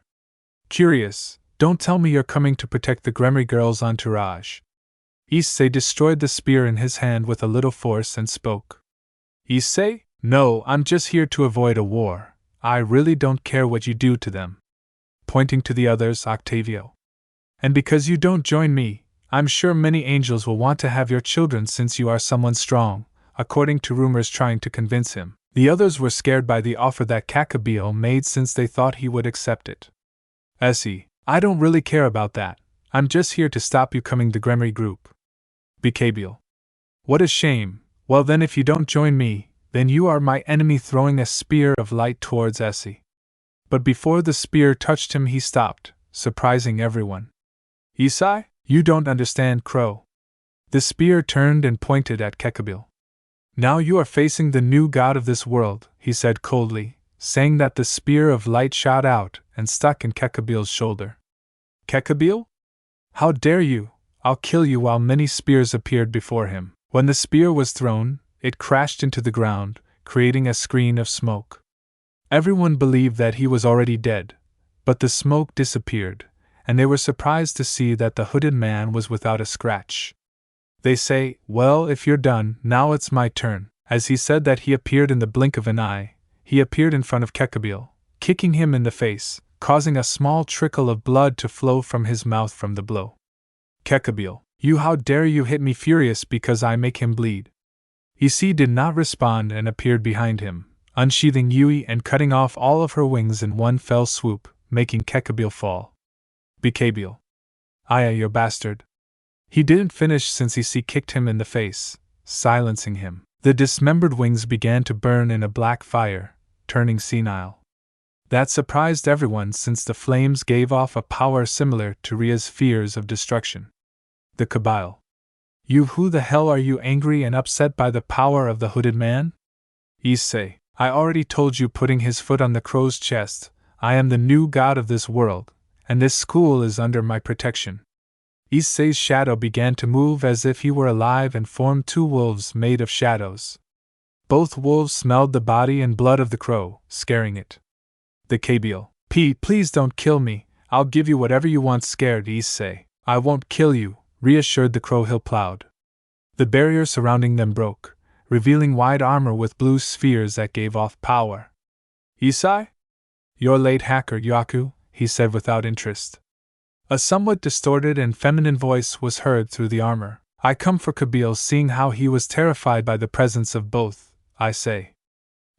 Curious, don't tell me you're coming to protect the Grimmery girl's entourage. Issei destroyed the spear in his hand with a little force and spoke. Issei? No, I'm just here to avoid a war. I really don't care what you do to them. Pointing to the others, Octavio. And because you don't join me, I'm sure many angels will want to have your children since you are someone strong, according to rumors trying to convince him. The others were scared by the offer that Kakabeel made since they thought he would accept it. Essie, I don't really care about that. I'm just here to stop you coming the Grimmery group. Bakabeel. What a shame. Well then if you don't join me, then you are my enemy, throwing a spear of light towards Essie. But before the spear touched him he stopped, surprising everyone. Issei, you don't understand, Crow. The spear turned and pointed at Kakabeel. Now you are facing the new god of this world, he said coldly, saying that the spear of light shot out and stuck in Kekabeel's shoulder. Kakabeel? How dare you? I'll kill you. While many spears appeared before him. When the spear was thrown, it crashed into the ground, creating a screen of smoke. Everyone believed that he was already dead, but the smoke disappeared, and they were surprised to see that the hooded man was without a scratch. They say, well, if you're done, now it's my turn. As he said that he appeared in the blink of an eye, he appeared in front of Kakabeel, kicking him in the face, causing a small trickle of blood to flow from his mouth from the blow. Kakabeel, you, how dare you hit me, furious because I make him bleed. Issei did not respond and appeared behind him, unsheathing Yui and cutting off all of her wings in one fell swoop, making Kakabeel fall. Bakabeel. Aya, you bastard. He didn't finish since Issei kicked him in the face, silencing him. The dismembered wings began to burn in a black fire, turning senile. That surprised everyone since the flames gave off a power similar to Ria's fears of destruction. The Kabyle. You, who the hell are you, angry and upset by the power of the hooded man? Issei, I already told you, putting his foot on the crow's chest, I am the new god of this world, and this school is under my protection. Issei's shadow began to move as if he were alive and formed two wolves made of shadows. Both wolves smelled the body and blood of the crow, scaring it. The Kabyle. Please don't kill me, I'll give you whatever you want. Scared Issei. I won't kill you, reassured the crow hill plowed. The barrier surrounding them broke, revealing wide armor with blue spheres that gave off power. Issei? You're late, hacker Yaku, he said without interest. A somewhat distorted and feminine voice was heard through the armor. I come for Kabyle, seeing how he was terrified by the presence of both, I say.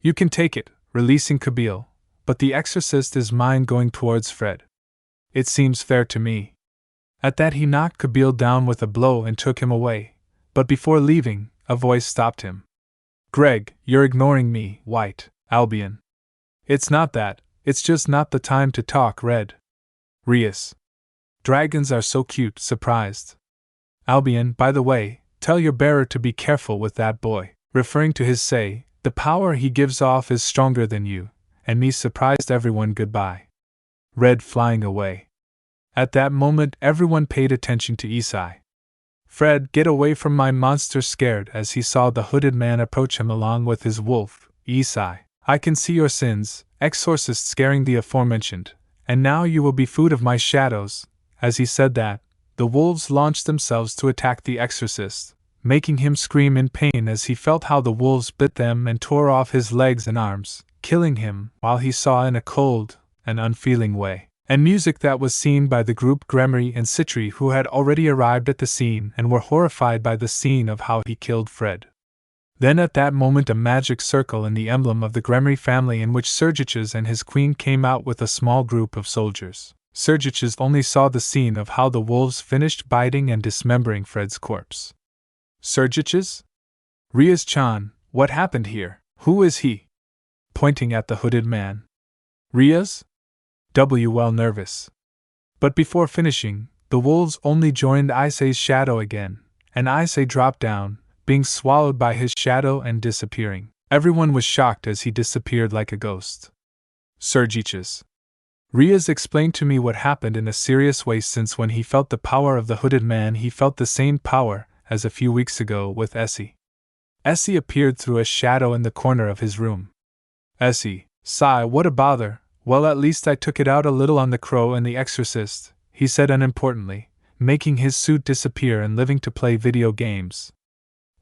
You can take it, releasing Kabyle, but the exorcist is mine, going towards Fred. It seems fair to me. At that he knocked Kabyle down with a blow and took him away, but before leaving, a voice stopped him. Greg, you're ignoring me, White, Albion. It's not that, it's just not the time to talk, Red. Rias. Dragons are so cute, surprised. Albion, by the way, tell your bearer to be careful with that boy, referring to his say, the power he gives off is stronger than you, and me surprised everyone goodbye. Red flying away. At that moment everyone paid attention to issei. Fred, get away from my monster, scared as he saw the hooded man approach him along with his wolf, issei. I can see your sins, exorcist, scaring the aforementioned, and now you will be food of my shadows. As he said that, the wolves launched themselves to attack the exorcist, making him scream in pain as he felt how the wolves bit them and tore off his legs and arms, killing him while he saw in a cold and unfeeling way. And music that was seen by the group Gremory and Citri, who had already arrived at the scene and were horrified by the scene of how he killed Fred. Then at that moment a magic circle in the emblem of the Gremory family in which Sergiches and his queen came out with a small group of soldiers. Sergiches only saw the scene of how the wolves finished biting and dismembering Fred's corpse. Sergiches? Rias-chan, what happened here? Who is he? Pointing at the hooded man. Rias? Well, nervous. But before finishing, the wolves only joined issei's shadow again, and issei dropped down, being swallowed by his shadow and disappearing. Everyone was shocked as he disappeared like a ghost. Sergiches. Rias explained to me what happened in a serious way, since when he felt the power of the hooded man he felt the same power as a few weeks ago with issei. Issei appeared through a shadow in the corner of his room. Issei, sigh, what a bother. Well, at least I took it out a little on the crow and the exorcist, he said unimportantly, making his suit disappear and living to play video games.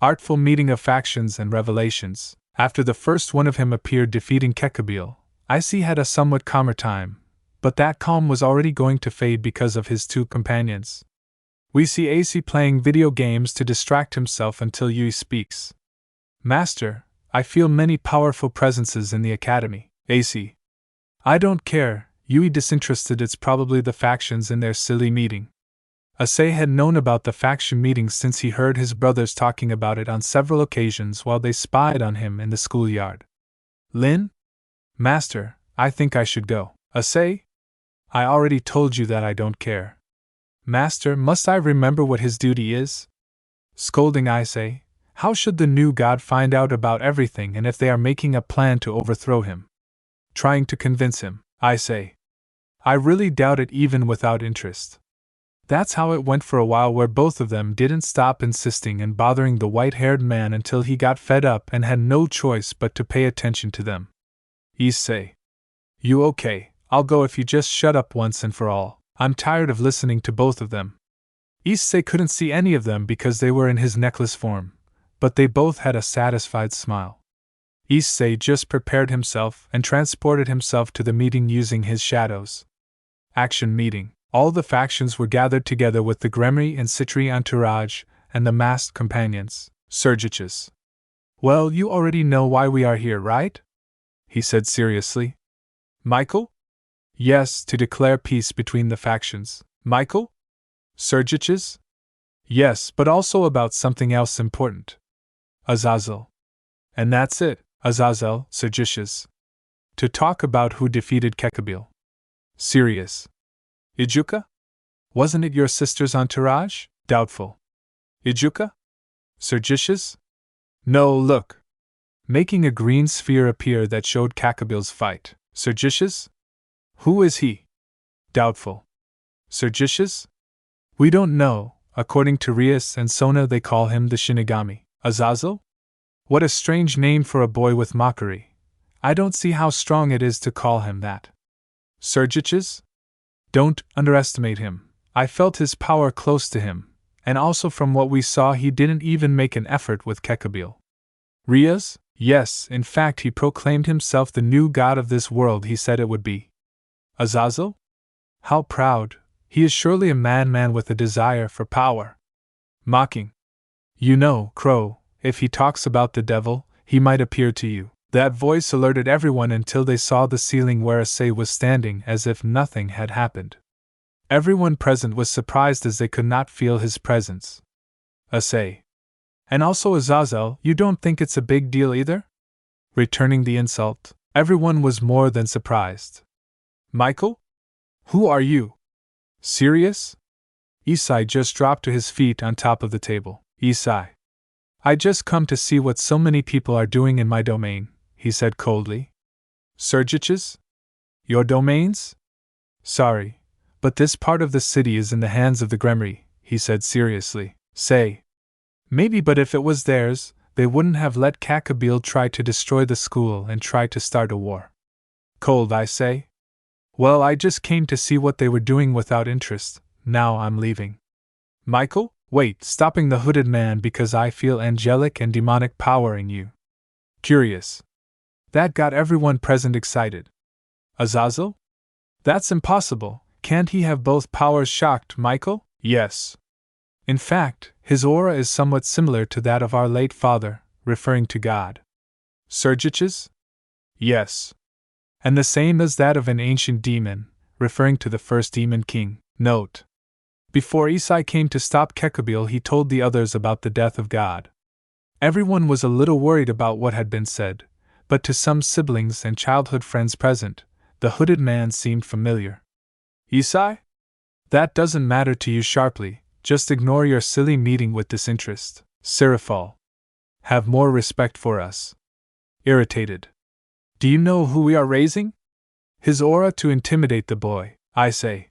Artful meeting of factions and revelations. After the first one of him appeared defeating Kekabil, issei had a somewhat calmer time, but that calm was already going to fade because of his two companions. We see issei playing video games to distract himself until Yui speaks. Master, I feel many powerful presences in the academy. Issei. I don't care, Yui disinterested, it's probably the factions in their silly meeting. Issei had known about the faction meetings since he heard his brothers talking about it on several occasions while they spied on him in the schoolyard. Lin? Master, I think I should go. Issei? I already told you that I don't care. Master, must I remember what his duty is? Scolding issei, how should the new god find out about everything, and if they are making a plan to overthrow him? Trying to convince him, issei. I really doubt it even without interest. That's how it went for a while, where both of them didn't stop insisting and bothering the white-haired man until he got fed up and had no choice but to pay attention to them. Issei. You okay, I'll go if you just shut up once and for all. I'm tired of listening to both of them. Issei couldn't see any of them because they were in his necklace form, but they both had a satisfied smile. Issei just prepared himself and transported himself to the meeting using his shadows. Action meeting. All the factions were gathered together with the Gremory and Citri entourage and the masked companions, Sergiches. Well, you already know why we are here, right? He said seriously. Michael? Yes, to declare peace between the factions. Michael? Sergiches? Yes, but also about something else important. Azazel. And that's it, Azazel, Sergiches. To talk about who defeated Kekabil. Serious. Ijuka? Wasn't it your sister's entourage? Doubtful. Ijuka? Sergiches? No, look. Making a green sphere appear that showed Kekabil's fight. Sergiches? Who is he? Doubtful. Sergiches? We don't know. According to Rias and Sona, they call him the Shinigami. Azazel? What a strange name for a boy with mockery. I don't see how strong it is to call him that. Sergiches? Don't underestimate him. I felt his power close to him, and also from what we saw he didn't even make an effort with Kekabil. Rias? Yes, in fact he proclaimed himself the new god of this world, he said it would be. Azazel? How proud. He is surely a madman with a desire for power. Mocking. You know, Crow, if he talks about the devil, he might appear to you. That voice alerted everyone until they saw the ceiling where Issei was standing as if nothing had happened. Everyone present was surprised as they could not feel his presence. Issei. And also Azazel, you don't think it's a big deal either? Returning the insult, everyone was more than surprised. Michael? Who are you? Serious? Issei just dropped to his feet on top of the table. Issei. I just come to see what so many people are doing in my domain, he said coldly. Surgiches? Your domains? Sorry, but this part of the city is in the hands of the Gremry, he said seriously. Say. Maybe, but if it was theirs, they wouldn't have let Kakabil try to destroy the school and try to start a war. Cold, I say? Well, I just came to see what they were doing without interest. Now I'm leaving. Michael? Wait, stopping the hooded man because I feel angelic and demonic power in you. Curious. That got everyone present excited. Azazel? That's impossible. Can't he have both powers? Shocked Michael? Yes. In fact, his aura is somewhat similar to that of our late father, referring to God. Surgiches? Yes. And the same as that of an ancient demon, referring to the first demon king. Note. Before Issei came to stop Kekabil, he told the others about the death of God. Everyone was a little worried about what had been said, but to some siblings and childhood friends present, the hooded man seemed familiar. Issei? That doesn't matter to you. Sharply, just ignore your silly meeting with disinterest. Seraphal. Have more respect for us. Irritated. Do you know who we are raising? His aura to intimidate the boy, I say.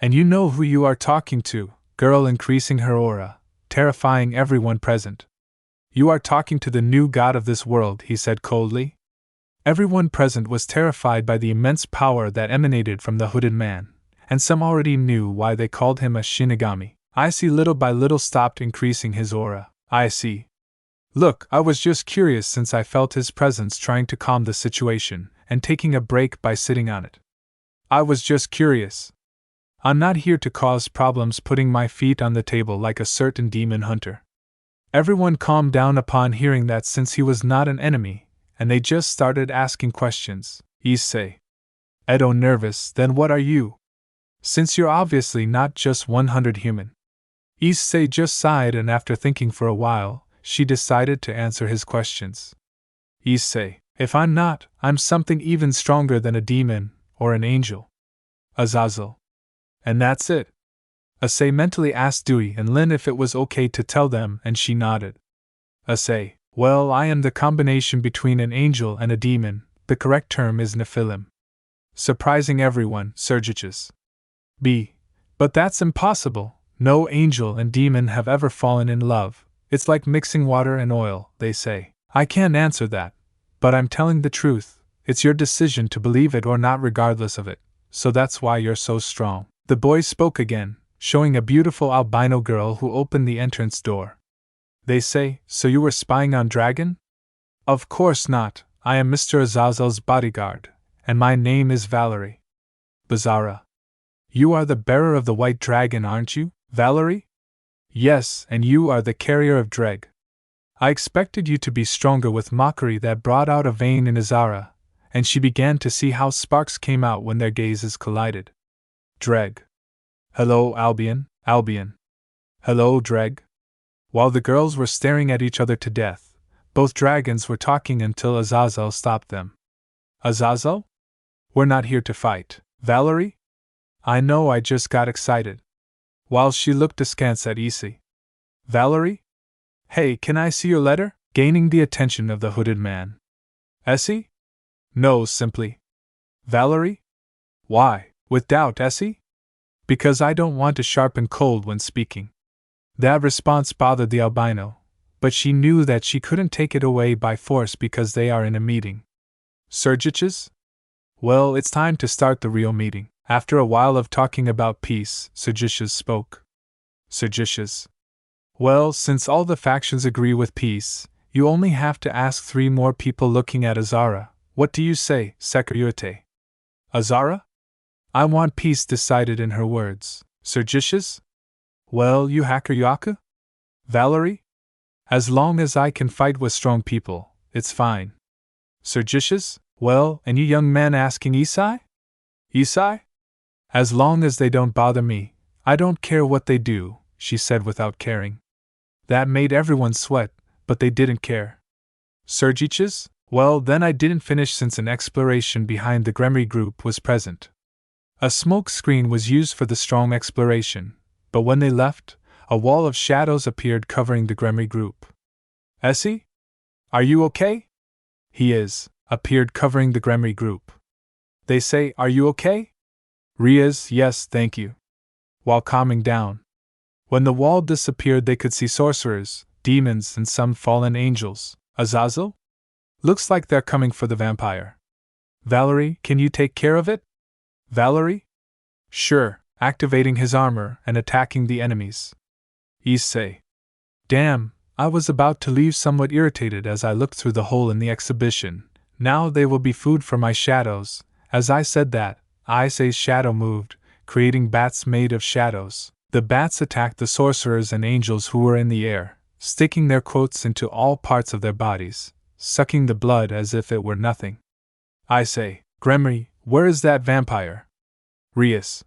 And you know who you are talking to, girl, increasing her aura, terrifying everyone present. You are talking to the new god of this world, he said coldly. Everyone present was terrified by the immense power that emanated from the hooded man, and some already knew why they called him a Shinigami. Issei little by little stopped increasing his aura. I see. Look, I was just curious since I felt his presence trying to calm the situation, and taking a break by sitting on it. I was just curious. I'm not here to cause problems putting my feet on the table like a certain demon hunter. Everyone calmed down upon hearing that since he was not an enemy, and they just started asking questions. Issei. Edo nervous, then what are you? Since you're obviously not just 100 human. Issei just sighed, and after thinking for a while, she decided to answer his questions. Issei. If I'm not, I'm something even stronger than a demon, or an angel. Azazel. And that's it? Issei mentally asked Dewey and Lin if it was okay to tell them, and she nodded. Issei. Well, I am the combination between an angel and a demon. The correct term is Nephilim. Surprising everyone, Surgiches. B. But that's impossible. No angel and demon have ever fallen in love. It's like mixing water and oil, they say. I can't answer that. But I'm telling the truth. It's your decision to believe it or not regardless of it. So that's why you're so strong. The boy spoke again, showing a beautiful albino girl who opened the entrance door. They say, so you were spying on Dragon? Of course not. I am Mr. Azazel's bodyguard, and my name is Valerie. Bizarra. You are the bearer of the white dragon, aren't you, Valerie? Yes, and you are the carrier of Dreg. I expected you to be stronger. With mockery that brought out a vein in Azara, and she began to see how sparks came out when their gazes collided. Dreg. Hello, Albion, Albion. Hello, Dreg. While the girls were staring at each other to death, both dragons were talking until Azazel stopped them. Azazel? We're not here to fight. Valerie? I know, I just got excited. While she looked askance at Issei. Valerie? Hey, can I see your letter? Gaining the attention of the hooded man. Essie? No, simply. Valerie? Why? With doubt, Essie? Because I don't want to sharpen cold when speaking. That response bothered the albino, but she knew that she couldn't take it away by force because they are in a meeting. Surgiches? Well, it's time to start the real meeting. After a while of talking about peace, Surgiches spoke. Surgiches. Well, since all the factions agree with peace, you only have to ask 3 more people. Looking at Azara. What do you say, Securite? Azara? I want peace, decided in her words. Surgiches? Well, you hacker Yaka? Valerie? As long as I can fight with strong people, it's fine. Surgiches? Well, and you young man asking Issei? Issei? As long as they don't bother me, I don't care what they do, she said without caring. That made everyone sweat, but they didn't care. Surgiches? Well, then I didn't finish since an exploration behind the Gremory group was present. A smoke screen was used for the strong exploration, but when they left, a wall of shadows appeared covering the Gremory group. Issei? Are you okay? He is, appeared covering the Gremory group. They say, are you okay? Rias, yes, thank you. While calming down. When the wall disappeared, they could see sorcerers, demons, and some fallen angels. Azazel? Looks like they're coming for the vampire. Valerie, can you take care of it? Valerie? Sure, activating his armor and attacking the enemies. Issei. Damn, I was about to leave somewhat irritated as I looked through the hole in the exhibition. Now they will be food for my shadows. As I said that, Issei's shadow moved, creating bats made of shadows. The bats attacked the sorcerers and angels who were in the air, sticking their quotes into all parts of their bodies, sucking the blood as if it were nothing. Issei, Gremory, where is that vampire? Rias.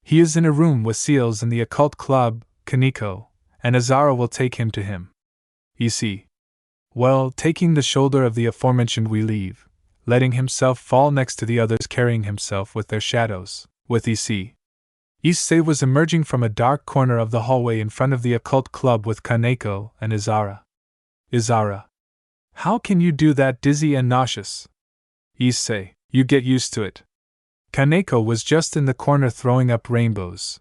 He is in a room with seals in the occult club, Kaneko, and Azara will take him to him. Issei. Well, taking the shoulder of the aforementioned we leave, letting himself fall next to the others carrying himself with their shadows, with Issei. Issei was emerging from a dark corner of the hallway in front of the occult club with Kaneko and Izara. Izara. How can you do that dizzy and nauseous? Issei, you get used to it. Kaneko was just in the corner throwing up rainbows.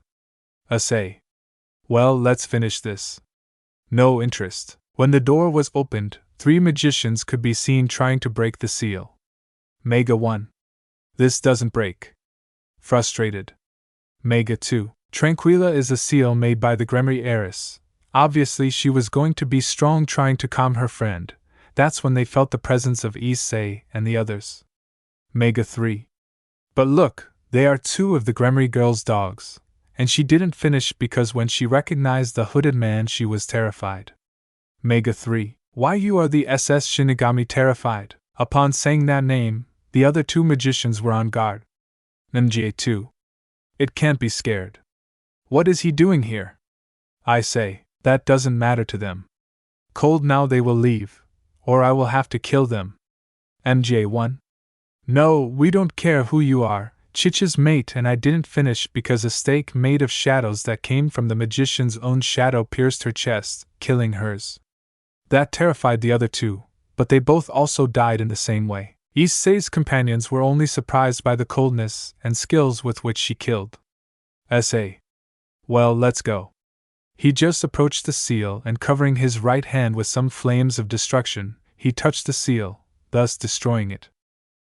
Issei. Well, let's finish this. No interest. When the door was opened, 3 magicians could be seen trying to break the seal. Mega 1. This doesn't break. Frustrated. Mega 2. Tranquilla is a seal made by the Gremory heiress. Obviously she was going to be strong trying to calm her friend. That's when they felt the presence of Issei and the others. Mega 3. But look, they are 2 of the Gremory girl's dogs. And she didn't finish because when she recognized the hooded man she was terrified. Mega 3. Why you are the SS Shinigami terrified? Upon saying that name, the other 2 magicians were on guard. MJ2. It can't be scared. What is he doing here? I say, that doesn't matter to them. Cold now they will leave, or I will have to kill them. MJ1. No, we don't care who you are, Chich's mate, and I didn't finish because a stake made of shadows that came from the magician's own shadow pierced her chest, killing hers. That terrified the other 2, but they both also died in the same way. Issei's companions were only surprised by the coldness and skills with which she killed. Issei. Well, let's go. He just approached the seal and covering his right hand with some flames of destruction, he touched the seal, thus destroying it.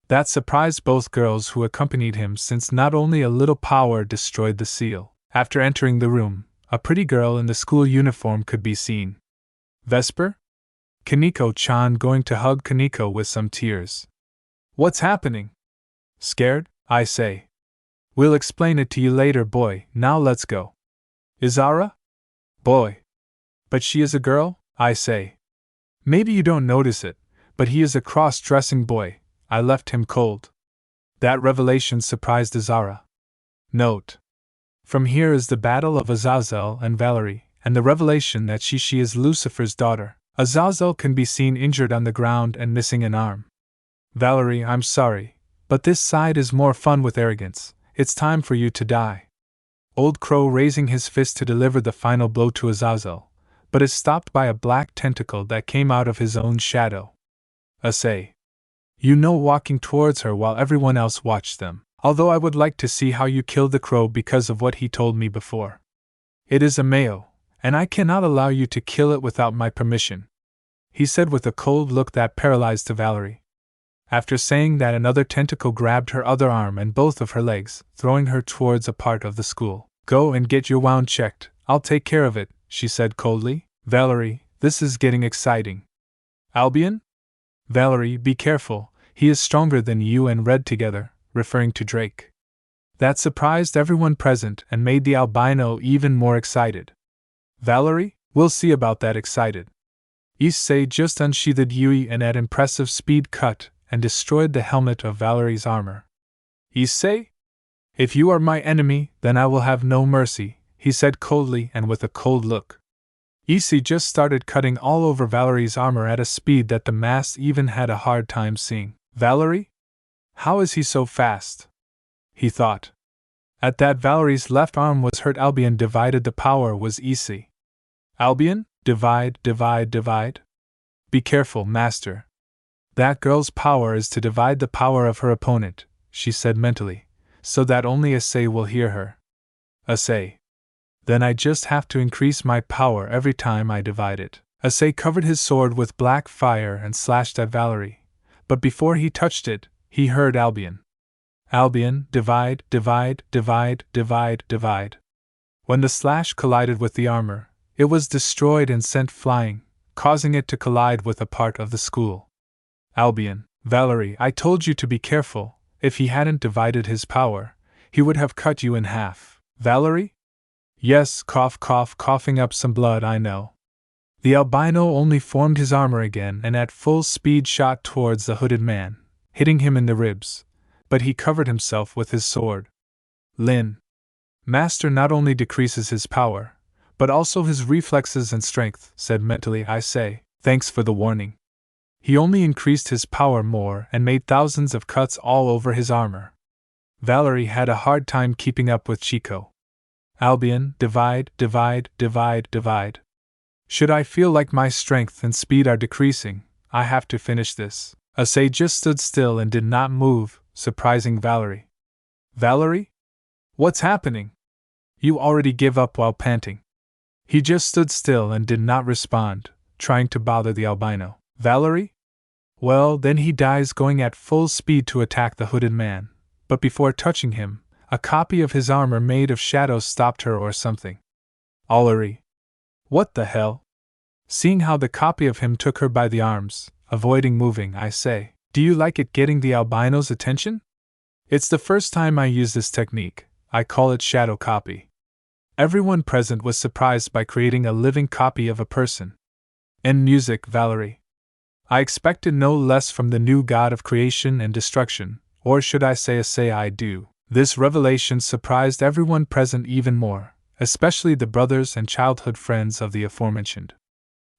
That surprised both girls who accompanied him since not only a little power destroyed the seal. After entering the room, a pretty girl in the school uniform could be seen. Vesper? Kaneko-chan going to hug Kaneko with some tears. What's happening? Scared? I say. We'll explain it to you later, boy, now let's go. Izara? Boy. But she is a girl? I say. Maybe you don't notice it, but he is a cross-dressing boy. I left him cold. That revelation surprised Izara. Note. From here is the battle of Azazel and Valerie, and the revelation that she is Lucifer's daughter. Azazel can be seen injured on the ground and missing an arm. Valerie, I'm sorry, but this side is more fun with arrogance. It's time for you to die. Old Crow raising his fist to deliver the final blow to Azazel, but is stopped by a black tentacle that came out of his own shadow. Issei. You know, walking towards her while everyone else watched them. Although I would like to see how you kill the crow because of what he told me before. It is a male, and I cannot allow you to kill it without my permission, he said with a cold look that paralyzed Valerie. After saying that, another tentacle grabbed her other arm and both of her legs, throwing her towards a part of the school. Go and get your wound checked, I'll take care of it, she said coldly. Valerie, this is getting exciting. Albion? Valerie, be careful, he is stronger than you and Red together, referring to Drake. That surprised everyone present and made the albino even more excited. Valerie, we'll see about that excited. Issei just unsheathed Yui and at impressive speed cut and destroyed the helmet of Valerie's armor. Issei? If you are my enemy, then I will have no mercy, he said coldly and with a cold look. Issei just started cutting all over Valerie's armor at a speed that the mass even had a hard time seeing. Valerie? How is he so fast? He thought. At that, Valerie's left arm was hurt. Albion divided the power was Issei. Albion? Divide, divide, divide? Be careful, master. That girl's power is to divide the power of her opponent, she said mentally, so that only issei will hear her. Issei. Then I just have to increase my power every time I divide it. Issei covered his sword with black fire and slashed at Valerie, but before he touched it, he heard Albion. Albion, divide, divide, divide, divide, divide. When the slash collided with the armor, it was destroyed and sent flying, causing it to collide with a part of the school. Albion, Valerie, I told you to be careful. If he hadn't divided his power, he would have cut you in half. Valerie? Yes, cough, cough, coughing up some blood, I know. The albino only formed his armor again and at full speed shot towards the hooded man, hitting him in the ribs, but he covered himself with his sword. Lin. Master not only decreases his power, but also his reflexes and strength, said mentally issei, thanks for the warning. He only increased his power more and made thousands of cuts all over his armor. Valerie had a hard time keeping up with Chico. Albion, divide, divide, divide, divide. Should I feel like my strength and speed are decreasing, I have to finish this. Issei just stood still and did not move, surprising Valerie. Valerie? What's happening? You already give up while panting. He just stood still and did not respond, trying to bother the albino. Valerie? Well, then he dies going at full speed to attack the hooded man, but before touching him, a copy of his armor made of shadows stopped her or something. Ollery. What the hell? Seeing how the copy of him took her by the arms, avoiding moving, I say, do you like it getting the albino's attention? It's the first time I use this technique, I call it shadow copy. Everyone present was surprised by creating a living copy of a person. End music, Valerie. I expected no less from the new god of creation and destruction, or should I say I do. This revelation surprised everyone present even more, especially the brothers and childhood friends of the aforementioned.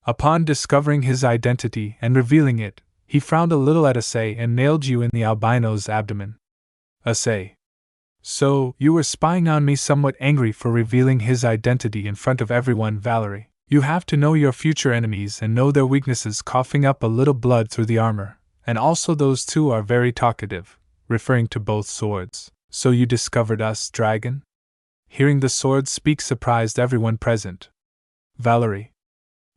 Upon discovering his identity and revealing it, he frowned a little at issei and nailed you in the albino's abdomen. Issei. So, you were spying on me, somewhat angry for revealing his identity in front of everyone, Valerie. You have to know your future enemies and know their weaknesses, coughing up a little blood through the armor, and also those two are very talkative, referring to both swords. So you discovered us, dragon? Hearing the sword speak surprised everyone present. Valerie.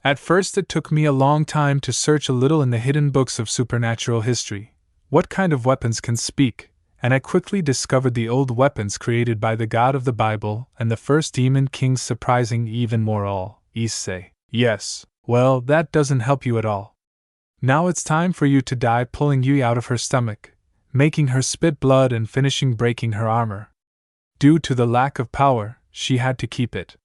At first it took me a long time to search a little in the hidden books of supernatural history, what kind of weapons can speak, and I quickly discovered the old weapons created by the god of the Bible and the first demon kings, surprising even more all. Issei. Yes, well, that doesn't help you at all. Now it's time for you to die, pulling Yui out of her stomach, making her spit blood and finishing breaking her armor. Due to the lack of power, she had to keep it.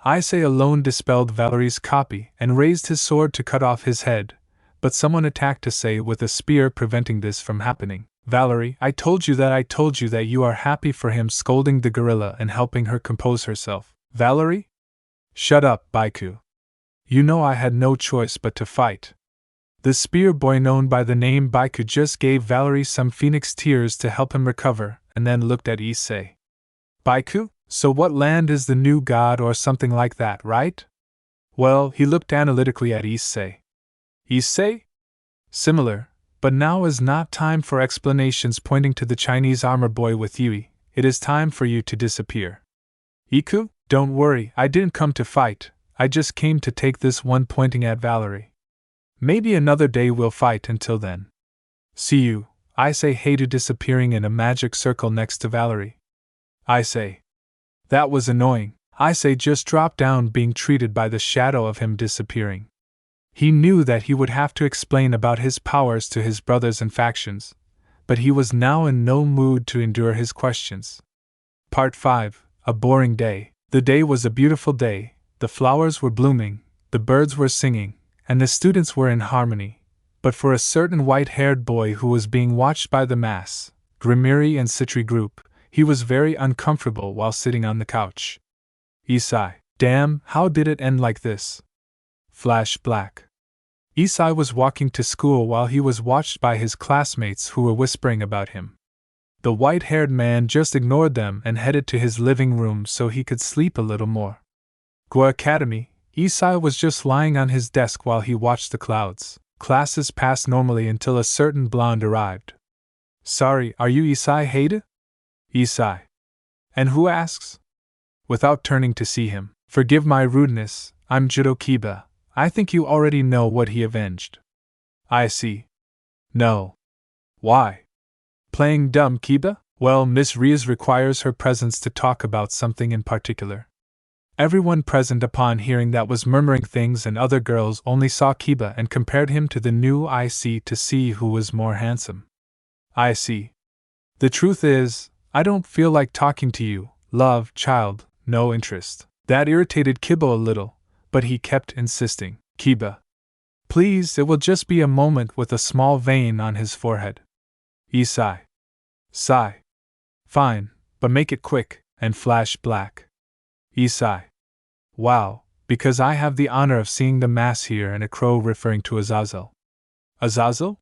Issei alone dispelled Valerie's copy and raised his sword to cut off his head, but someone attacked Issei with a spear, preventing this from happening. Valerie, I told you that you are happy for him, scolding the gorilla and helping her compose herself. Valerie? Shut up, Baiku. You know I had no choice but to fight. The spear boy known by the name Baiku just gave Valerie some phoenix tears to help him recover, and then looked at Issei. Baiku? So what land is the new god or something like that, right? Well, he looked analytically at Issei. Issei? Similar, but now is not time for explanations, pointing to the Chinese armor boy with Yui. It is time for you to disappear. Iku? Don't worry, I didn't come to fight, I just came to take this one, pointing at Valerie. Maybe another day we'll fight. Until then. See you, Issei hated, disappearing in a magic circle next to Valerie. Issei. That was annoying. Issei just dropped down, being treated by the shadow of him disappearing. He knew that he would have to explain about his powers to his brothers and factions, but he was now in no mood to endure his questions. Part 5. A boring day. The day was a beautiful day, the flowers were blooming, the birds were singing, and the students were in harmony, but for a certain white-haired boy who was being watched by the mass, Grimiri and Citri group, he was very uncomfortable while sitting on the couch. Issei. Damn, how did it end like this? Flashback. Issei was walking to school while he was watched by his classmates who were whispering about him. The white-haired man just ignored them and headed to his living room so he could sleep a little more. Gua Academy. Issei was just lying on his desk while he watched the clouds. Classes passed normally until a certain blonde arrived. Sorry, are you Issei Haida? Issei. And who asks? Without turning to see him. Forgive my rudeness, I'm Judo Kiba. I think you already know what he avenged. I see. No. Why? Playing dumb, Kiba? Well, Miss Rias requires her presence to talk about something in particular. Everyone present upon hearing that was murmuring things, and other girls only saw Kiba and compared him to the new issei to see who was more handsome. I see. The truth is, I don't feel like talking to you, love, child, no interest. That irritated Kiba a little, but he kept insisting. Kiba. Please, it will just be a moment, with a small vein on his forehead. Issei. Sigh. Fine, but make it quick, and flash black. Issei. Wow, because I have the honor of seeing the mass here, and a crow referring to Azazel. Azazel?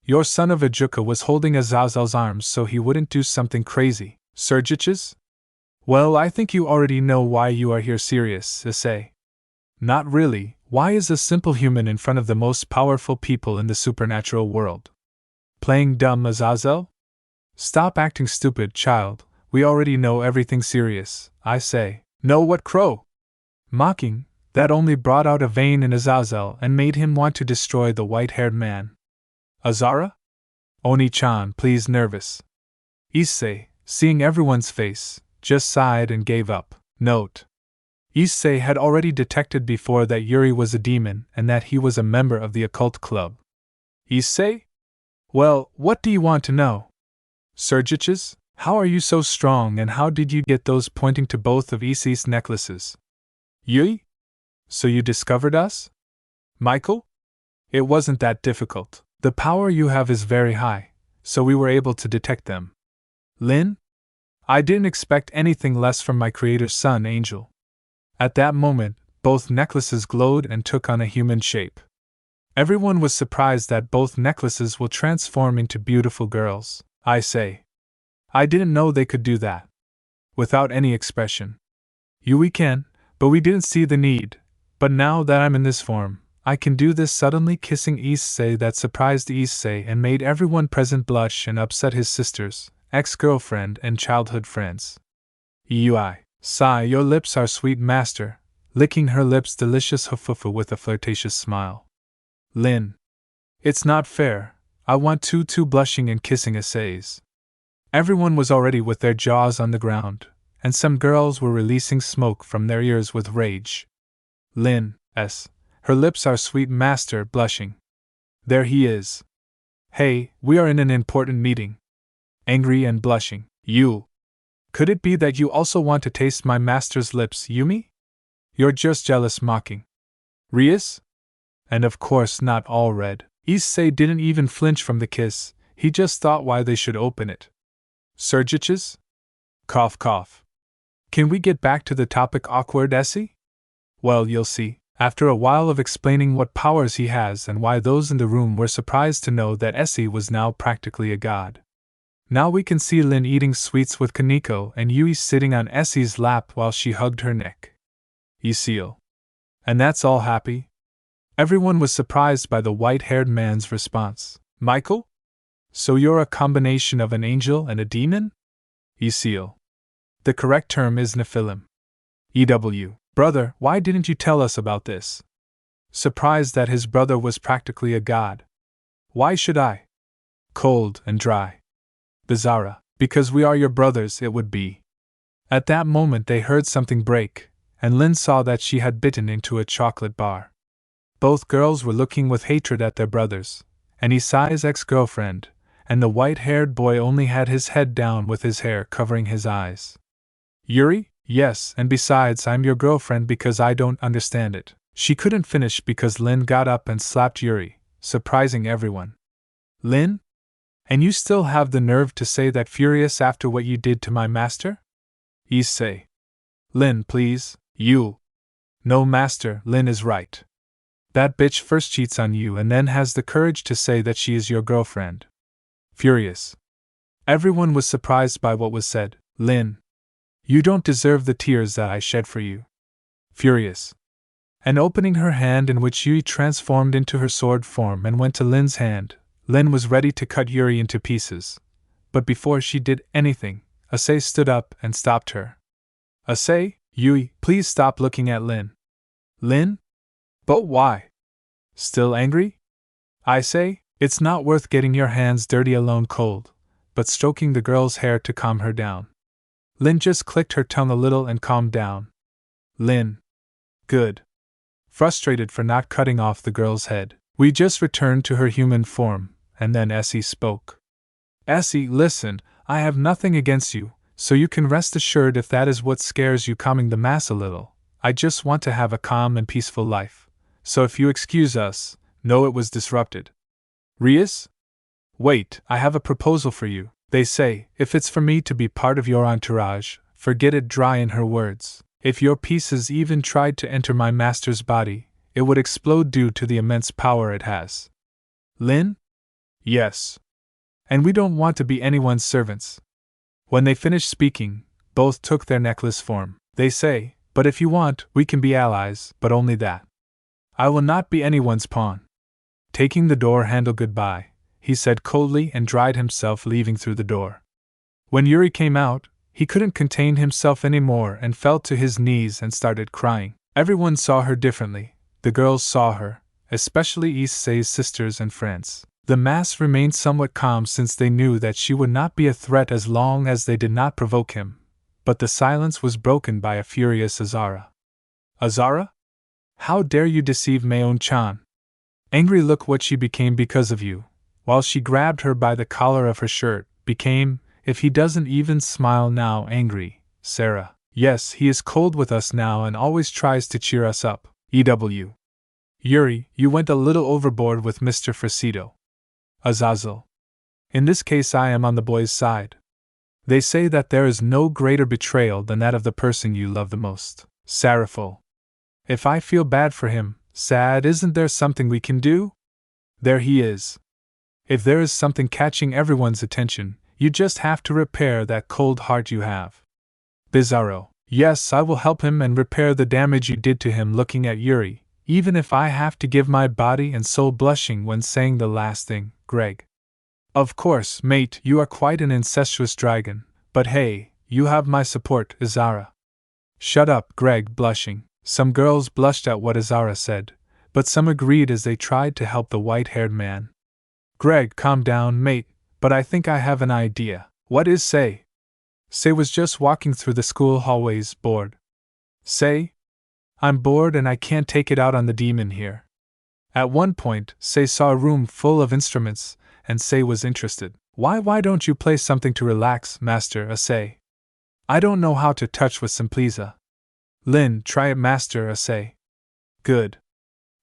Your son of Ajuka was holding Azazel's arms so he wouldn't do something crazy. Surgiches? Well, I think you already know why you are here. Serious, issei. Not really. Why is a simple human in front of the most powerful people in the supernatural world? Playing dumb, Azazel? Stop acting stupid, child. We already know everything. Serious, I say. No, what crow? Mocking, that only brought out a vein in Azazel and made him want to destroy the white-haired man. Azara? Oni-chan, please. Nervous. Issei, seeing everyone's face, just sighed and gave up. Note. Issei had already detected before that Yuri was a demon and that he was a member of the occult club. Issei? Well, what do you want to know? Surgiches, how are you so strong, and how did you get those, pointing to both of Issei's necklaces? Yui? So you discovered us? Michael? It wasn't that difficult. The power you have is very high, so we were able to detect them. Lin? I didn't expect anything less from my creator's son, Angel. At that moment, both necklaces glowed and took on a human shape. Everyone was surprised that both necklaces will transform into beautiful girls. I say. I didn't know they could do that. Without any expression. Yui can, but we didn't see the need. But now that I'm in this form, I can do this. Suddenly kissing Issei, that surprised Issei and made everyone present blush and upset his sisters, ex-girlfriend, and childhood friends. Yui. Sigh, your lips are sweet, master, licking her lips. Delicious hufufu with a flirtatious smile. Lin. It's not fair. I want two blushing and kissing essays. Everyone was already with their jaws on the ground, and some girls were releasing smoke from their ears with rage. Lin. S. Her lips are sweet, master, blushing. There he is. Hey, we are in an important meeting. Angry and blushing. You. Could it be that you also want to taste my master's lips, Yumi? You're just jealous. Mocking. Rias? And of course not all red. Issei didn't even flinch from the kiss, he just thought why they should open it. Surgiches? Cough cough. Can we get back to the topic? Awkward, Essie? Well, you'll see. After a while of explaining what powers he has and why those in the room were surprised to know that Essie was now practically a god. Now we can see Lin eating sweets with Kaneko and Yui sitting on Essie's lap while she hugged her neck. Issei. And that's all happy? Everyone was surprised by the white-haired man's response. Michael? So you're a combination of an angel and a demon? Issei. The correct term is Nephilim. EW. Brother, why didn't you tell us about this? Surprised that his brother was practically a god. Why should I? Cold and dry. Bizarra. Because we are your brothers, it would be. At that moment they heard something break, and Lin saw that she had bitten into a chocolate bar. Both girls were looking with hatred at their brothers, and Issei's ex-girlfriend, and the white-haired boy only had his head down with his hair covering his eyes. Yuri? Yes, and besides, I'm your girlfriend because I don't understand it. She couldn't finish because Lin got up and slapped Yuri, surprising everyone. Lin? And you still have the nerve to say that, furious after what you did to my master? Issei. Lin, please, you. No, master, Lin is right. That bitch first cheats on you and then has the courage to say that she is your girlfriend. Furious. Everyone was surprised by what was said. Lin. You don't deserve the tears that I shed for you. Furious. And opening her hand, in which Yuri transformed into her sword form and went to Lin's hand, Lin was ready to cut Yuri into pieces. But before she did anything, Issei stood up and stopped her. Issei, Yui, please stop looking at Lin. Lin? But why? Still angry? I say, it's not worth getting your hands dirty alone cold, but stroking the girl's hair to calm her down. Lin just clicked her tongue a little and calmed down. Lin. Good. Frustrated for not cutting off the girl's head, we just returned to her human form, and then Essie spoke. Essie, listen, I have nothing against you, so you can rest assured if that is what scares you, calming the mass a little. I just want to have a calm and peaceful life. So if you excuse us, know it was disrupted. Rias? Wait, I have a proposal for you. They say, if it's for me to be part of your entourage, forget it. Dry in her words. If your pieces even tried to enter my master's body, it would explode due to the immense power it has. Lin? Yes. And we don't want to be anyone's servants. When they finished speaking, both took their necklace form. They say, but if you want, we can be allies, but only that. I will not be anyone's pawn. Taking the door handle goodbye, he said coldly and dried himself, leaving through the door. When Yuri came out, he couldn't contain himself anymore and fell to his knees and started crying. Everyone saw her differently. The girls saw her, especially issei's sisters and friends. The mass remained somewhat calm since they knew that she would not be a threat as long as they did not provoke him, but the silence was broken by a furious Azara. Azara? How dare you deceive Maon-chan? Angry look what she became because of you, while she grabbed her by the collar of her shirt, became, if he doesn't even smile now, angry. Sarah. Yes, he is cold with us now and always tries to cheer us up. EW. Yuri, you went a little overboard with Mr. Fracito. Azazel. In this case I am on the boys' side. They say that there is no greater betrayal than that of the person you love the most. Saraful. If I feel bad for him, sad, isn't there something we can do? There he is. If there is something catching everyone's attention, you just have to repair that cold heart you have. Bizarro. Yes, I will help him and repair the damage you did to him. Looking at Yuri, even if I have to give my body and soul, blushing when saying the last thing, Greg. Of course, mate, you are quite an incestuous dragon, but hey, you have my support, Izara. Shut up, Greg, blushing. Some girls blushed at what Izara said, but some agreed as they tried to help the white-haired man. Greg, calm down, mate, but I think I have an idea. What is Sei? Sei was just walking through the school hallways, bored. Sei? I'm bored and I can't take it out on the demon here. At one point, Sei saw a room full of instruments, and Sei was interested. Why don't you play something to relax, Master Issei? I don't know how to touch with Simpliza. Lin, try it, Master Issei. Good.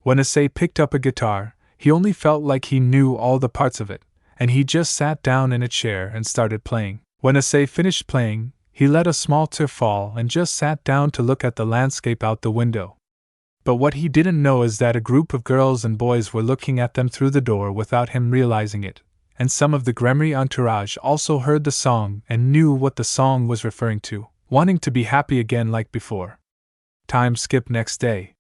When Issei picked up a guitar, he only felt like he knew all the parts of it, and he just sat down in a chair and started playing. When Issei finished playing, he let a small tear fall and just sat down to look at the landscape out the window. But what he didn't know is that a group of girls and boys were looking at them through the door without him realizing it, and some of the Gremry entourage also heard the song and knew what the song was referring to, wanting to be happy again like before. Time skip. Next day.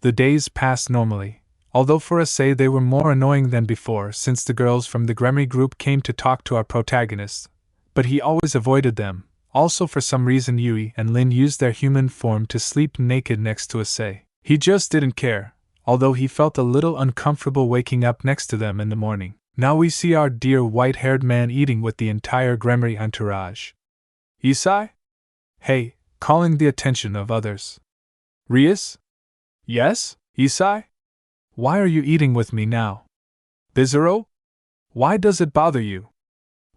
The days passed normally, although for Issei they were more annoying than before since the girls from the Gremry group came to talk to our protagonist, but he always avoided them. Also, for some reason, Yui and Lin used their human form to sleep naked next to Issei. He just didn't care, although he felt a little uncomfortable waking up next to them in the morning. Now we see our dear white-haired man eating with the entire Gremry entourage. Issei? Hey, calling the attention of others. Rias? Yes, Issei? Why are you eating with me now? Bizarro? Why does it bother you?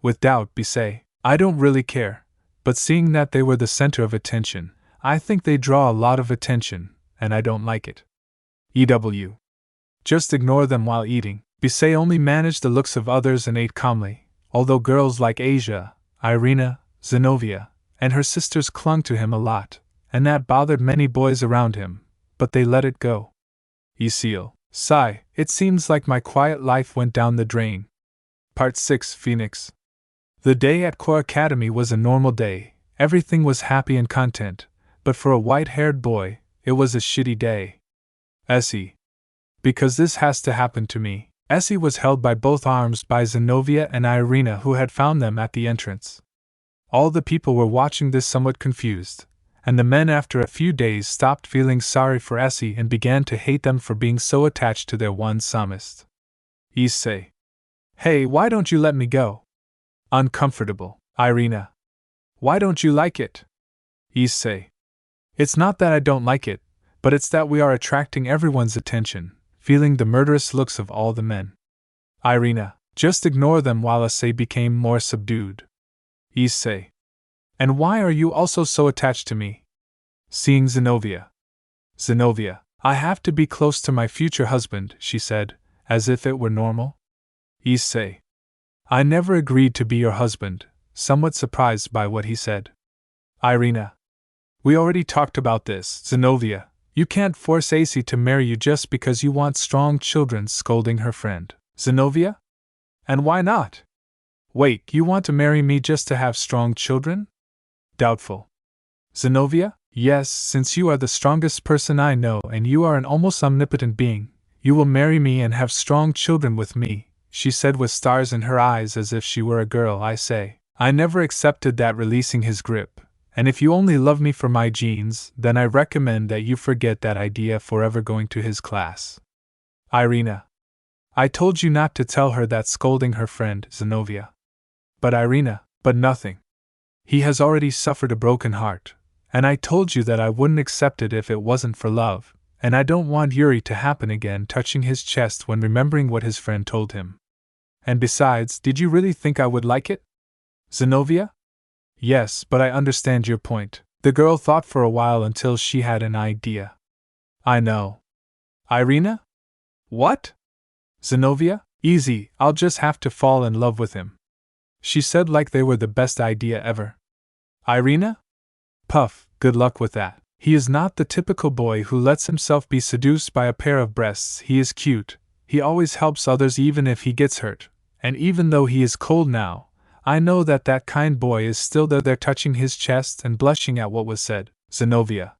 With doubt, Bisei, I don't really care, but seeing that they were the center of attention, I think they draw a lot of attention, and I don't like it. EW. Just ignore them while eating. Bisei only managed the looks of others and ate calmly, although girls like Asia, Irina, Zenobia, and her sisters clung to him a lot, and that bothered many boys around him, but they let it go. Isil. Sigh, it seems like my quiet life went down the drain. Part 6, Phoenix. The day at Core Academy was a normal day, everything was happy and content, but for a white-haired boy, it was a shitty day. Issei. Because this has to happen to me. Issei was held by both arms by Zenobia and Irina, who had found them at the entrance. All the people were watching this somewhat confused, and the men after a few days stopped feeling sorry for Issei and began to hate them for being so attached to their one psalmist. Issei. Hey, why don't you let me go? Uncomfortable. Irina. Why don't you like it? Issei. It's not that I don't like it, but it's that we are attracting everyone's attention, feeling the murderous looks of all the men. Irina. Just ignore them, while Issei became more subdued. Issei. And why are you also so attached to me? Seeing Zenobia. Zenobia. I have to be close to my future husband, she said, as if it were normal. Issei. I never agreed to be your husband, somewhat surprised by what he said. Irina. We already talked about this, Zenobia. You can't force Issei to marry you just because you want strong children, scolding her friend. Zenobia? And why not? Wait, you want to marry me just to have strong children? Doubtful. Zenobia? Yes, since you are the strongest person I know and you are an almost omnipotent being, you will marry me and have strong children with me, she said with stars in her eyes as if she were a girl. Issei. I never accepted that, releasing his grip. And if you only love me for my genes, then I recommend that you forget that idea forever, going to his class. Irina. I told you not to tell her that, scolding her friend, Zenobia. But Irina, but nothing. He has already suffered a broken heart, and I told you that I wouldn't accept it if it wasn't for love, and I don't want Yuri to happen again, touching his chest when remembering what his friend told him. And besides, did you really think I would like it? Zenobia? Yes, but I understand your point. The girl thought for a while until she had an idea. I know. Irina? What? Zenobia? Easy, I'll just have to fall in love with him. She said like they were the best idea ever. Irina? Puff, good luck with that. He is not the typical boy who lets himself be seduced by a pair of breasts. He is cute, he always helps others even if he gets hurt, and even though he is cold now, I know that that kind boy is still there, touching his chest and blushing at what was said. Zenobia.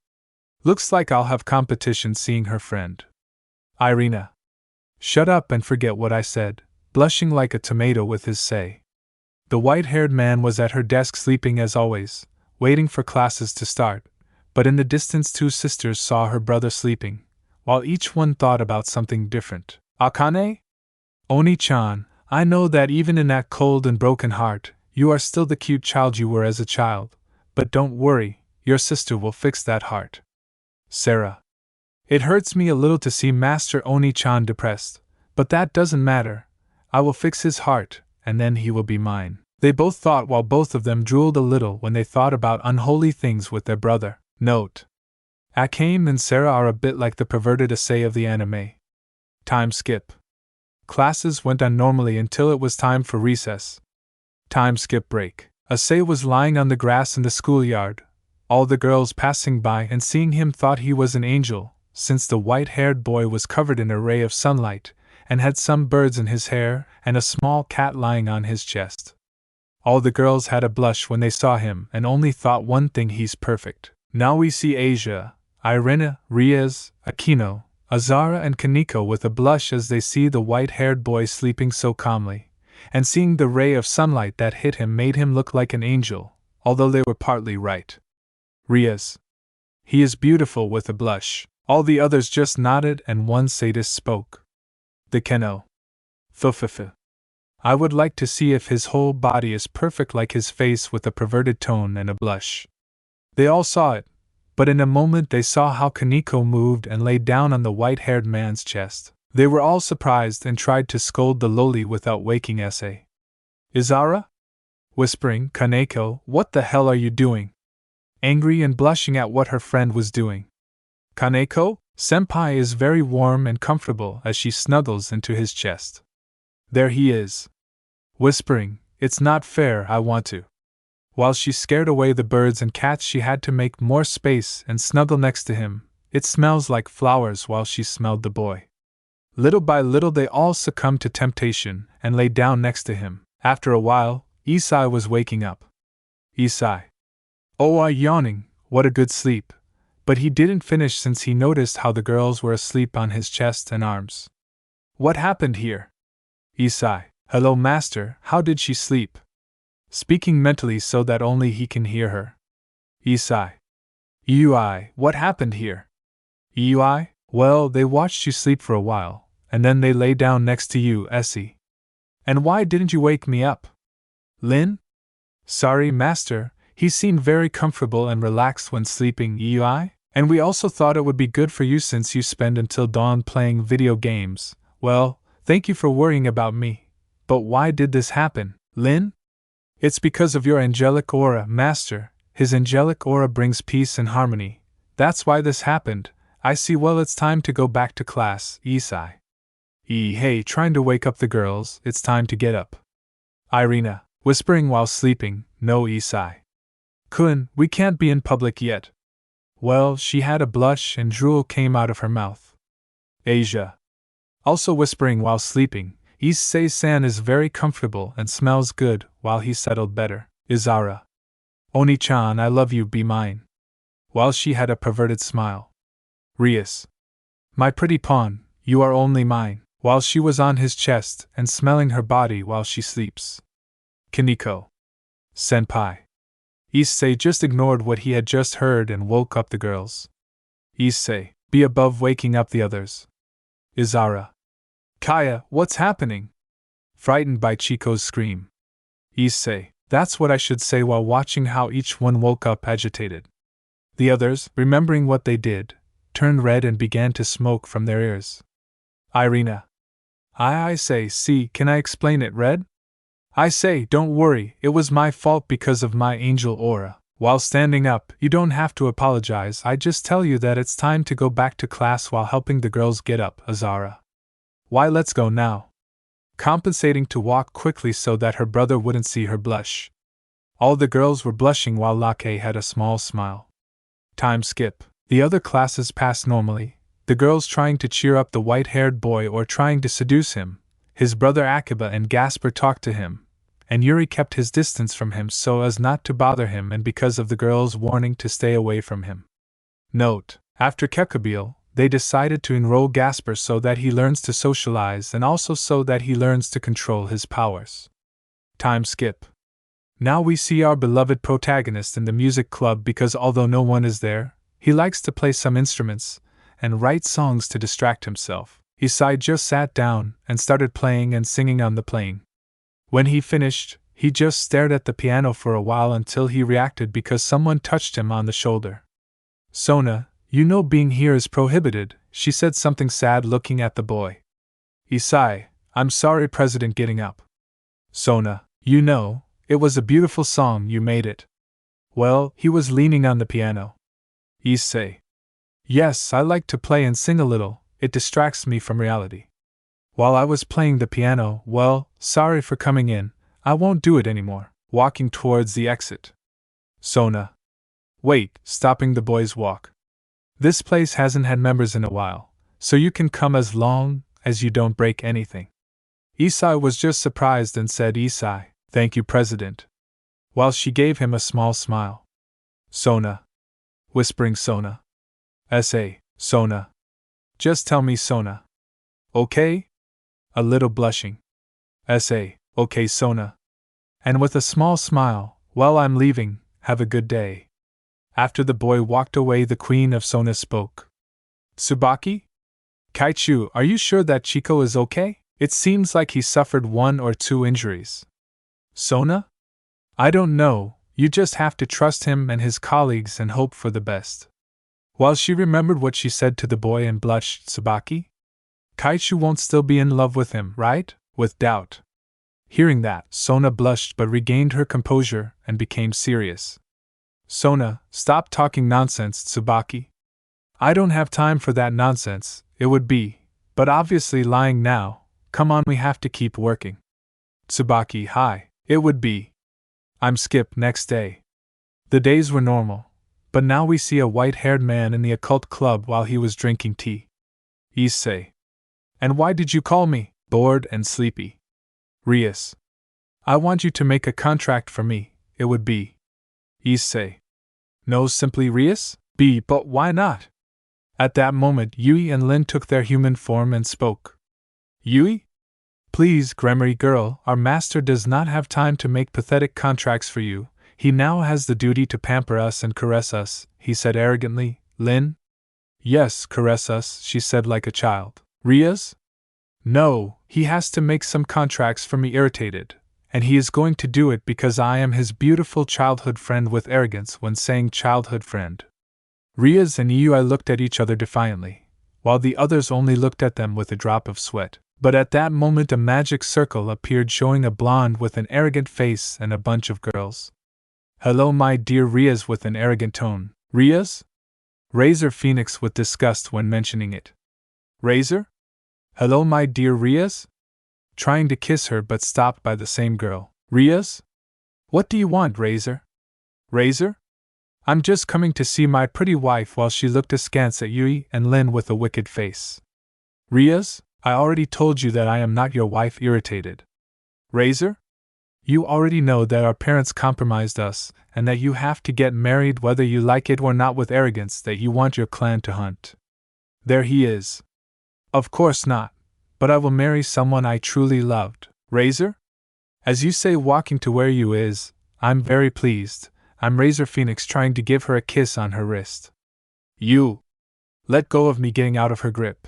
Looks like I'll have competition, seeing her friend. Irina. Shut up and forget what I said, blushing like a tomato with his say. The white-haired man was at her desk sleeping as always, waiting for classes to start, but in the distance 2 sisters saw her brother sleeping, while each one thought about something different. Akane? Oni-chan, I know that even in that cold and broken heart, you are still the cute child you were as a child, but don't worry, your sister will fix that heart. Sarah. It hurts me a little to see Master Oni-chan depressed, but that doesn't matter. I will fix his heart, and then he will be mine. They both thought, while both of them drooled a little when they thought about unholy things with their brother. Note. Akane and Sarah are a bit like the perverted issei of the anime. Time skip. Classes went on normally until it was time for recess. Time skip break. Issei was lying on the grass in the schoolyard. All the girls passing by and seeing him thought he was an angel, since the white-haired boy was covered in a ray of sunlight, and had some birds in his hair and a small cat lying on his chest. All the girls had a blush when they saw him and only thought one thing: he's perfect. Now we see Asia, Irina, Riaz, Akino, Azara and Kaneko with a blush as they see the white-haired boy sleeping so calmly, and seeing the ray of sunlight that hit him made him look like an angel, although they were partly right. Riaz. He is beautiful, with a blush. All the others just nodded and one sadist spoke. The Keno. Thufufu. I would like to see if his whole body is perfect like his face, with a perverted tone and a blush. They all saw it, but in a moment they saw how Kaneko moved and lay down on the white-haired man's chest. They were all surprised and tried to scold the loli without waking Issei. Izara? Whispering, Kaneko, what the hell are you doing? Angry and blushing at what her friend was doing. Kaneko, senpai is very warm and comfortable as she snuggles into his chest. There he is. Whispering, it's not fair, I want to. While she scared away the birds and cats, she had to make more space and snuggle next to him. It smells like flowers, while she smelled the boy. Little by little they all succumbed to temptation and lay down next to him. After a while, Issei was waking up. Issei. Oh, yawning, what a good sleep. But he didn't finish since he noticed how the girls were asleep on his chest and arms. What happened here? Issei. Hello, master, how did she sleep? Speaking mentally so that only he can hear her. Issei. Ui, what happened here? Ui, well, they watched you sleep for a while, and then they lay down next to you, Essie. And why didn't you wake me up? Lin? Sorry, master, he seemed very comfortable and relaxed when sleeping, Ui, and we also thought it would be good for you since you spend until dawn playing video games. Well, thank you for worrying about me. But why did this happen, Lin? It's because of your angelic aura, master. His angelic aura brings peace and harmony. That's why this happened. I see. Well, it's time to go back to class, Issei. Hey, trying to wake up the girls, it's time to get up. Irina, whispering while sleeping, no, Issei. Kun, we can't be in public yet. Well, she had a blush and drool came out of her mouth. Asia. Also whispering while sleeping, Issei-san is very comfortable and smells good while he settled better. Izara. Oni-chan, I love you, be mine. While she had a perverted smile. Rias. My pretty pawn, you are only mine, while she was on his chest and smelling her body while she sleeps. Kiniko. Senpai. Issei just ignored what he had just heard and woke up the girls. Issei, be above waking up the others. Izara. Kaya, what's happening? Frightened by Chico's scream. Issei, that's what I should say while watching how each one woke up agitated. The others, remembering what they did, turned red and began to smoke from their ears. Irina. I say, see, can I explain it, Red? I say, don't worry, it was my fault because of my angel aura. While standing up, you don't have to apologize, I just tell you that it's time to go back to class while helping the girls get up, Azara. Why, let's go now. Compensating to walk quickly so that her brother wouldn't see her blush. All the girls were blushing while Lake had a small smile. Time skip. The other classes passed normally, the girls trying to cheer up the white-haired boy or trying to seduce him. His brother Akiba and Gasper talked to him, and Yuri kept his distance from him so as not to bother him and because of the girls' warning to stay away from him. Note: after Kekabeel, they decided to enroll Gasper so that he learns to socialize and also so that he learns to control his powers. Time skip. Now we see our beloved protagonist in the music club because although no one is there, he likes to play some instruments and write songs to distract himself. Issei just sat down and started playing and singing on the plane. When he finished, he just stared at the piano for a while until he reacted because someone touched him on the shoulder. Sona, you know being here is prohibited, she said something sad looking at the boy. Issei, I'm sorry, President, getting up. Sona, you know, it was a beautiful song, you made it. Well, he was leaning on the piano. Issei. Yes, I like to play and sing a little, it distracts me from reality. While I was playing the piano, well, sorry for coming in, I won't do it anymore. Walking towards the exit. Sona. Wait, stopping the boy's walk. This place hasn't had members in a while, so you can come as long as you don't break anything. Issei was just surprised and said, Issei, thank you, President. While she gave him a small smile. Sona. Whispering Sona. S.A. Sona. Just tell me, Sona. Okay? A little blushing. S.A. Okay, Sona. And with a small smile, well, I'm leaving, have a good day. After the boy walked away, the queen of Sona spoke. Tsubaki? Kaichu, are you sure that Chico is okay? It seems like he suffered 1 or 2 injuries. Sona? I don't know, you just have to trust him and his colleagues and hope for the best. While she remembered what she said to the boy and blushed, Tsubaki? Kaichu won't still be in love with him, right? With doubt. Hearing that, Sona blushed but regained her composure and became serious. Sona, stop talking nonsense, Tsubaki. I don't have time for that nonsense, it would be, but obviously lying now, come on, we have to keep working. Tsubaki, hi, it would be. I'm Skip. Next day. The days were normal, but now we see a white-haired man in the occult club while he was drinking tea. Issei. And why did you call me? Bored and sleepy. Rias. I want you to make a contract for me. It would be. Issei. No, simply Rias? B. But why not? At that moment, Yui and Lin took their human form and spoke. Yui? Please, grammary girl, our master does not have time to make pathetic contracts for you. He now has the duty to pamper us and caress us, he said arrogantly. Lin? Yes, caress us, she said like a child. Rias? No, he has to make some contracts for me. Irritated. And he is going to do it because I am his beautiful childhood friend with arrogance when saying childhood friend. Rias and Yui looked at each other defiantly, while the others only looked at them with a drop of sweat. But at that moment a magic circle appeared showing a blonde with an arrogant face and a bunch of girls. Hello my dear Rias with an arrogant tone. Rias? Razor Phoenix with disgust when mentioning it. Razor? Hello my dear Rias? Trying to kiss her but stopped by the same girl. Rias? What do you want, Razor? Razor? I'm just coming to see my pretty wife. While she looked askance at Yui and Lin with a wicked face. Rias? I already told you that I am not your wife. Irritated. Razor? You already know that our parents compromised us, and that you have to get married whether you like it or not. With arrogance that you want your clan to hunt. There he is. Of course not, but I will marry someone I truly loved. Razor? As you say, walking to where you is, I'm very pleased. I'm Razor Phoenix trying to give her a kiss on her wrist. You! Let go of me, getting out of her grip.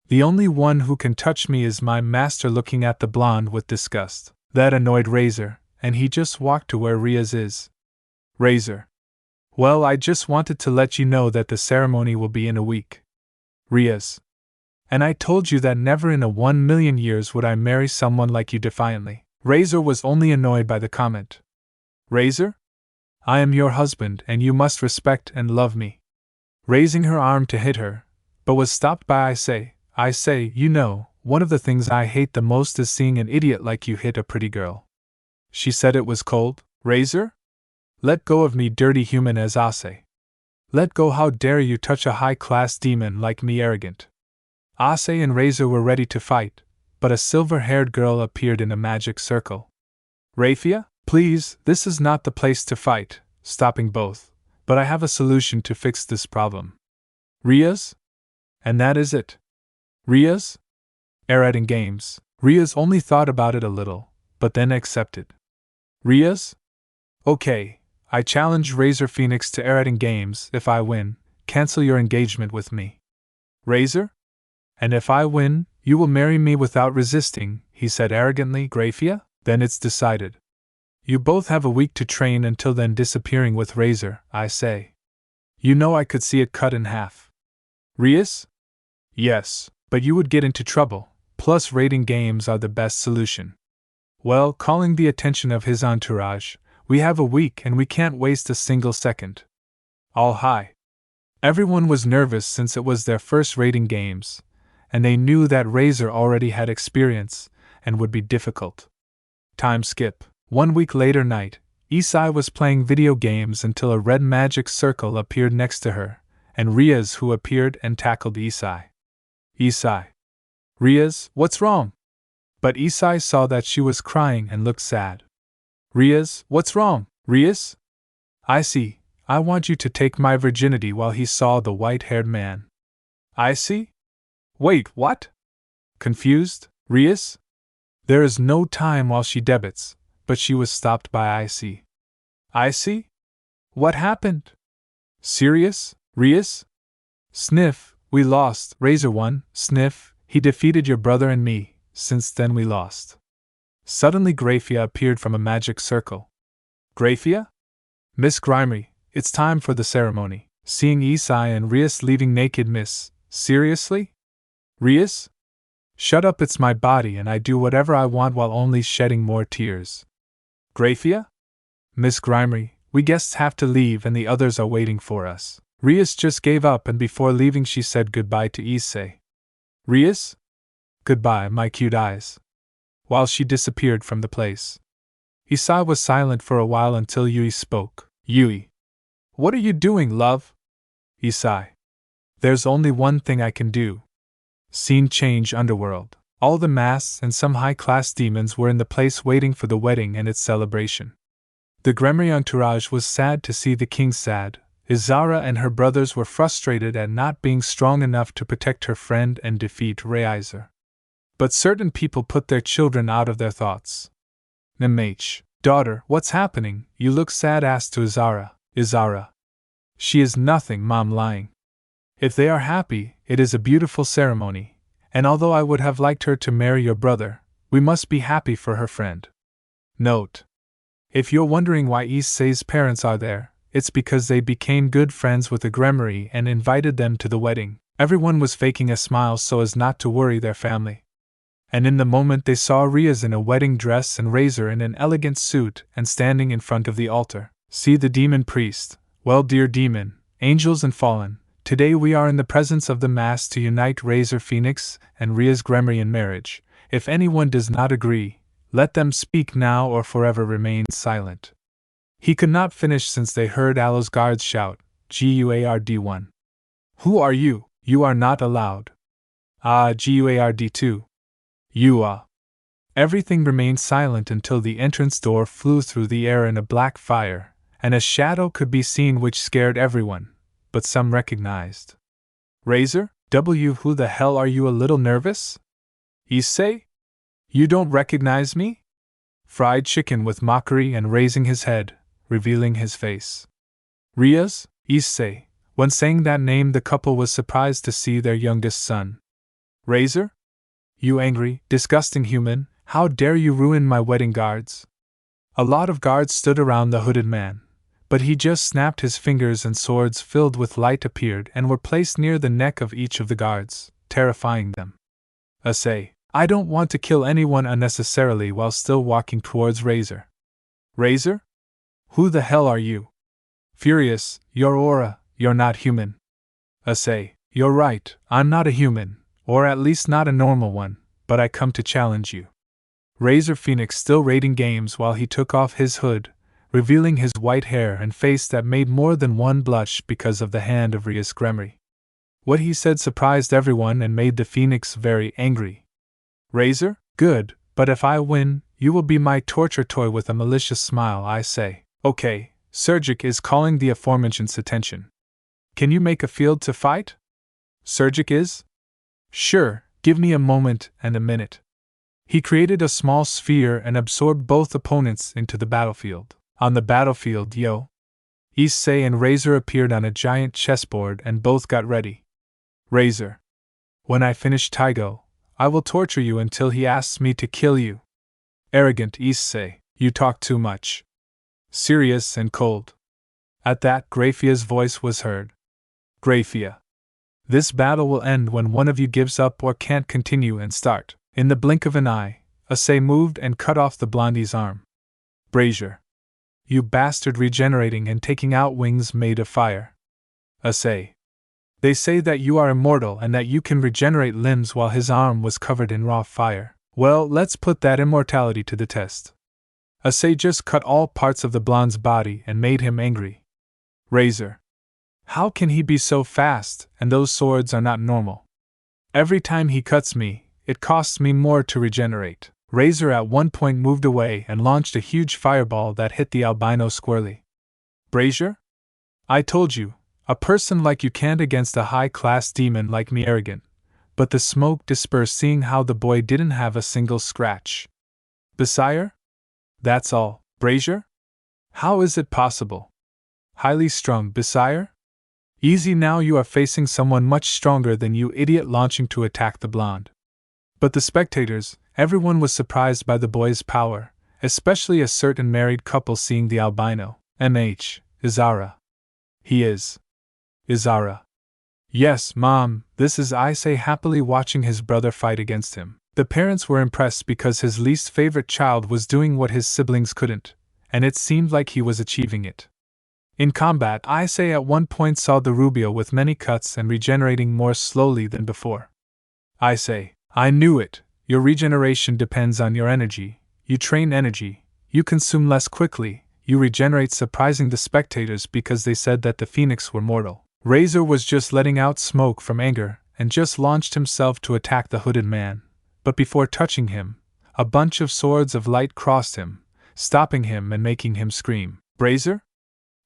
The only one who can touch me is my master. Looking at the blonde with disgust. That annoyed Razor, and he just walked to where Rias is. Razor. Well, I just wanted to let you know that the ceremony will be in a week. Rias. And I told you that never in a 1,000,000 years would I marry someone like you. Defiantly. Razor was only annoyed by the comment. Razor? I am your husband and you must respect and love me. Raising her arm to hit her, but was stopped by I say, you know, one of the things I hate the most is seeing an idiot like you hit a pretty girl. She said it was cold. Razor? Let go of me, dirty human. As Ase. Let go, how dare you touch a high-class demon like me. Arrogant. Ase and Razor were ready to fight, but a silver-haired girl appeared in a magic circle. Raphia, please, this is not the place to fight, stopping both, but I have a solution to fix this problem. Rias? And that is it. Rias? Arating games. Rias only thought about it a little, but then accepted. Rias? Okay, I challenge Razor Phoenix to Arating games. If I win, cancel your engagement with me. Razor? And if I win, you will marry me without resisting, he said arrogantly. Graphia? Then it's decided. You both have a week to train. Until then, disappearing with Razor, I say. You know I could see it cut in half. Rias? Yes, but you would get into trouble. Plus, rating games are the best solution. Well, calling the attention of his entourage, we have a week and we can't waste a single second. All high. Everyone was nervous since it was their first rating games, and they knew that Razor already had experience and would be difficult. Time skip. 1 week later night, Issei was playing video games until a red magic circle appeared next to her, and Rias who appeared and tackled Issei. Issei. Rias, what's wrong? But Issei saw that she was crying and looked sad. Rias, what's wrong? Rias? I see, I want you to take my virginity. While he saw the white-haired man. I see? Wait, what? Confused, Rias? There is no time while she debits, but she was stopped by I see. I see? What happened? Serious, Rias? Sniff, we lost. Razor won. Sniff. He defeated your brother and me. Since then we lost. Suddenly Graphia appeared from a magic circle. Graphia? Miss Grimery, it's time for the ceremony. Seeing Issei and Rias leaving naked. Miss, seriously? Rias? Shut up, it's my body and I do whatever I want while only shedding more tears. Graphia? Miss Grimery, we guests have to leave and the others are waiting for us. Rias just gave up and before leaving she said goodbye to Issei. Rias? Goodbye, my cute eyes. While she disappeared from the place. Issei was silent for a while until Yui spoke. Yui. What are you doing, love? Issei. There's only one thing I can do. Scene change underworld. All the masks and some high-class demons were in the place waiting for the wedding and its celebration. The Gremry entourage was sad to see the king sad. Izara and her brothers were frustrated at not being strong enough to protect her friend and defeat Reiser. But certain people put their children out of their thoughts. Nemh, daughter, what's happening? You look sad, asked to Izara. Izara. She is nothing, Mom, lying. If they are happy, it is a beautiful ceremony, and although I would have liked her to marry your brother, we must be happy for her friend. Note: if you're wondering why issei's parents are there, it's because they became good friends with the Gremry and invited them to the wedding. Everyone was faking a smile so as not to worry their family. And in the moment they saw Riaz in a wedding dress and Razor in an elegant suit and standing in front of the altar. See the demon priest. Well, dear demon, angels and fallen, today we are in the presence of the Mass to unite Razor Phoenix and Riaz Gremry in marriage. If anyone does not agree, let them speak now or forever remain silent. He could not finish since they heard Alo's guards shout, Guard1. Who are you? You are not allowed. Ah, Guard2. You are. Everything remained silent until the entrance door flew through the air in a black fire, and a shadow could be seen which scared everyone, but some recognized. Razor, who the hell are you? A little nervous? Issei? You don't recognize me? Fried chicken with mockery and raising his head, revealing his face. Riaz, Issei. When saying that name, the couple was surprised to see their youngest son. Razor? You angry, disgusting human, how dare you ruin my wedding, guards? A lot of guards stood around the hooded man, but he just snapped his fingers and swords filled with light appeared and were placed near the neck of each of the guards, terrifying them. Issei, I don't want to kill anyone unnecessarily, while still walking towards Razor. Razor? Who the hell are you? Furious, your aura, you're not human. Issei, you're right, I'm not a human, or at least not a normal one, but I come to challenge you. Razor Phoenix still raiding games while he took off his hood, revealing his white hair and face that made more than one blush because of the hand of Riaz Gremry. What he said surprised everyone and made the Phoenix very angry. Razor, good, but if I win, you will be my torture toy. With a malicious smile I say, okay, Sergic is calling the aforementioned's attention. Can you make a field to fight? Sergic is? Sure, give me a moment and a minute. He created a small sphere and absorbed both opponents into the battlefield. On the battlefield, Issei and Razor appeared on a giant chessboard and both got ready. Razor. When I finish Taigo, I will torture you until he asks me to kill you. Arrogant Issei, you talk too much. Serious and cold. At that, Graphia's voice was heard. Graphia. This battle will end when one of you gives up or can't continue and start. In the blink of an eye, Issei moved and cut off the blondie's arm. Brazier. You bastard, regenerating and taking out wings made of fire. Issei. They say that you are immortal and that you can regenerate limbs while his arm was covered in raw fire. Well, let's put that immortality to the test. Issei just cut all parts of the blonde's body and made him angry. Razor. How can he be so fast, and those swords are not normal? Every time he cuts me, it costs me more to regenerate. Razor at one point moved away and launched a huge fireball that hit the albino squarely. Brazier? I told you, a person like you can't against a high-class demon like me. Arrogant. But the smoke dispersed seeing how the boy didn't have a single scratch. Besire? That's all. Brazier? How is it possible? Highly strung. Besire? Easy now, you are facing someone much stronger than you, idiot, launching to attack the blonde. But the spectators, everyone was surprised by the boy's power, especially a certain married couple seeing the albino. Izara. He is. Izara. Yes, Mom, this is Issei happily watching his brother fight against him. The parents were impressed because his least favorite child was doing what his siblings couldn't, and it seemed like he was achieving it. In combat, Issei at one point saw the Rubio with many cuts and regenerating more slowly than before. Issei, I knew it. Your regeneration depends on your energy. You train energy, you consume less quickly, you regenerate, surprising the spectators because they said that the Phoenix were mortal. Razor was just letting out smoke from anger, and just launched himself to attack the hooded man, but before touching him, a bunch of swords of light crossed him, stopping him and making him scream. Brazier?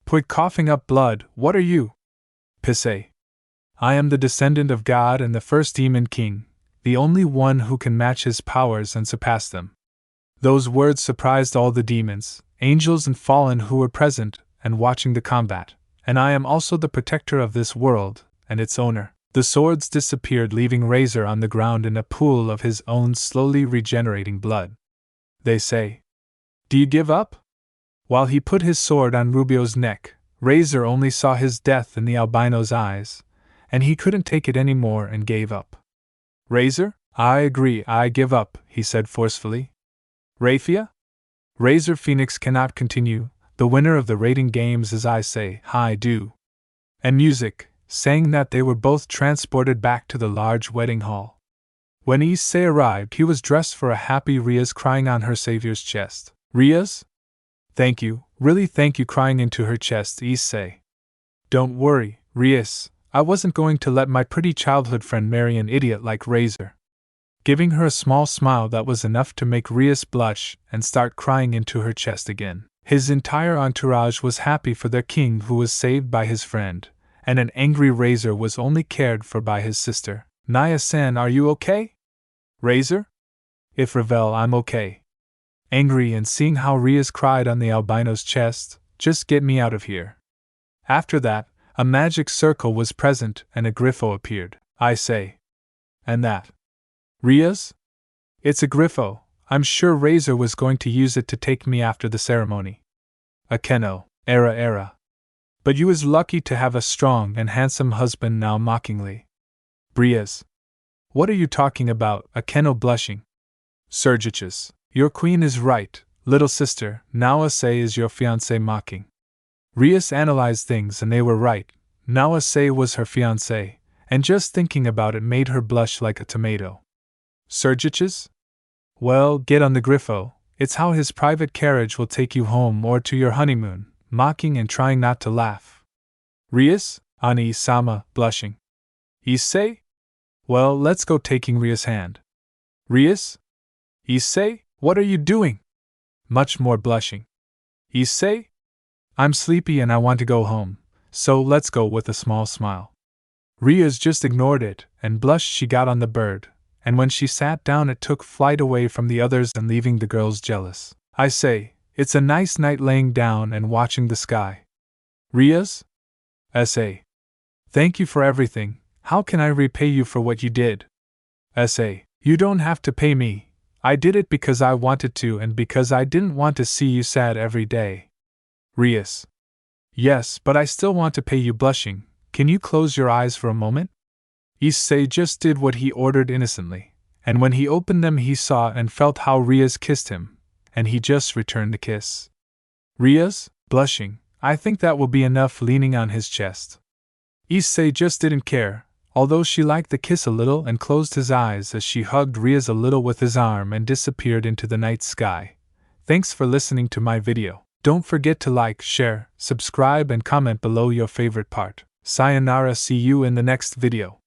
Put coughing up blood, what are you? Pissei. I am the descendant of God and the first demon king, the only one who can match his powers and surpass them. Those words surprised all the demons, angels and fallen who were present and watching the combat, and I am also the protector of this world and its owner. The swords disappeared, leaving Razor on the ground in a pool of his own slowly regenerating blood. They say, "Do you give up?" While he put his sword on Rubio's neck, Razor only saw his death in the albino's eyes, and he couldn't take it anymore and gave up. Razor? I agree, I give up, he said forcefully. Raphia? Razor Phoenix cannot continue, the winner of the rating games is issei, I do. And music, saying that they were both transported back to the large wedding hall. When Issei arrived, he was dressed for a happy Rias crying on her savior's chest. Rias? Thank you, really thank you, crying into her chest, Issei. Don't worry, Rias, I wasn't going to let my pretty childhood friend marry an idiot like Razor. Giving her a small smile that was enough to make Rias blush and start crying into her chest again. His entire entourage was happy for their king who was saved by his friend, and an angry Razor was only cared for by his sister. Naya-san, are you okay? Razor? If Ravel, I'm okay. Angry and seeing how Rias cried on the albino's chest, just get me out of here. After that, a magic circle was present and a Griffo appeared. I say. And that? Rias? It's a Griffo. I'm sure Razor was going to use it to take me after the ceremony. Akeno, era. But you is lucky to have a strong and handsome husband now, mockingly. Brias. What are you talking about? Akeno blushing. Sergichus. Your queen is right, little sister, now Issei is your fiancé, mocking. Rias analyzed things and they were right, now Issei was her fiancé, and just thinking about it made her blush like a tomato. Sergichus? Well, get on the Griffo, it's how his private carriage will take you home or to your honeymoon, mocking and trying not to laugh. Rias? Ani-sama, blushing. Issei? Well, let's go, taking Rias' hand. Rias? Issei? What are you doing? Much more blushing. Issei? I'm sleepy and I want to go home, so let's go, with a small smile. Rias just ignored it and blushed. She got on the bird, and when she sat down it took flight away from the others and leaving the girls jealous. I say, it's a nice night laying down and watching the sky. Rias? Issei. Thank you for everything. How can I repay you for what you did? Issei. You don't have to pay me. I did it because I wanted to and because I didn't want to see you sad every day. Rias. Yes, but I still want to pay you, blushing. Can you close your eyes for a moment? Issei just did what he ordered innocently, and when he opened them he saw and felt how Rias kissed him, and he just returned the kiss. Rias, blushing, I think that will be enough, leaning on his chest. Issei just didn't care, although she liked the kiss a little, and closed his eyes as she hugged Rias a little with his arm and disappeared into the night sky. Thanks for listening to my video. Don't forget to like, share, subscribe and comment below your favorite part. Sayonara, see you in the next video.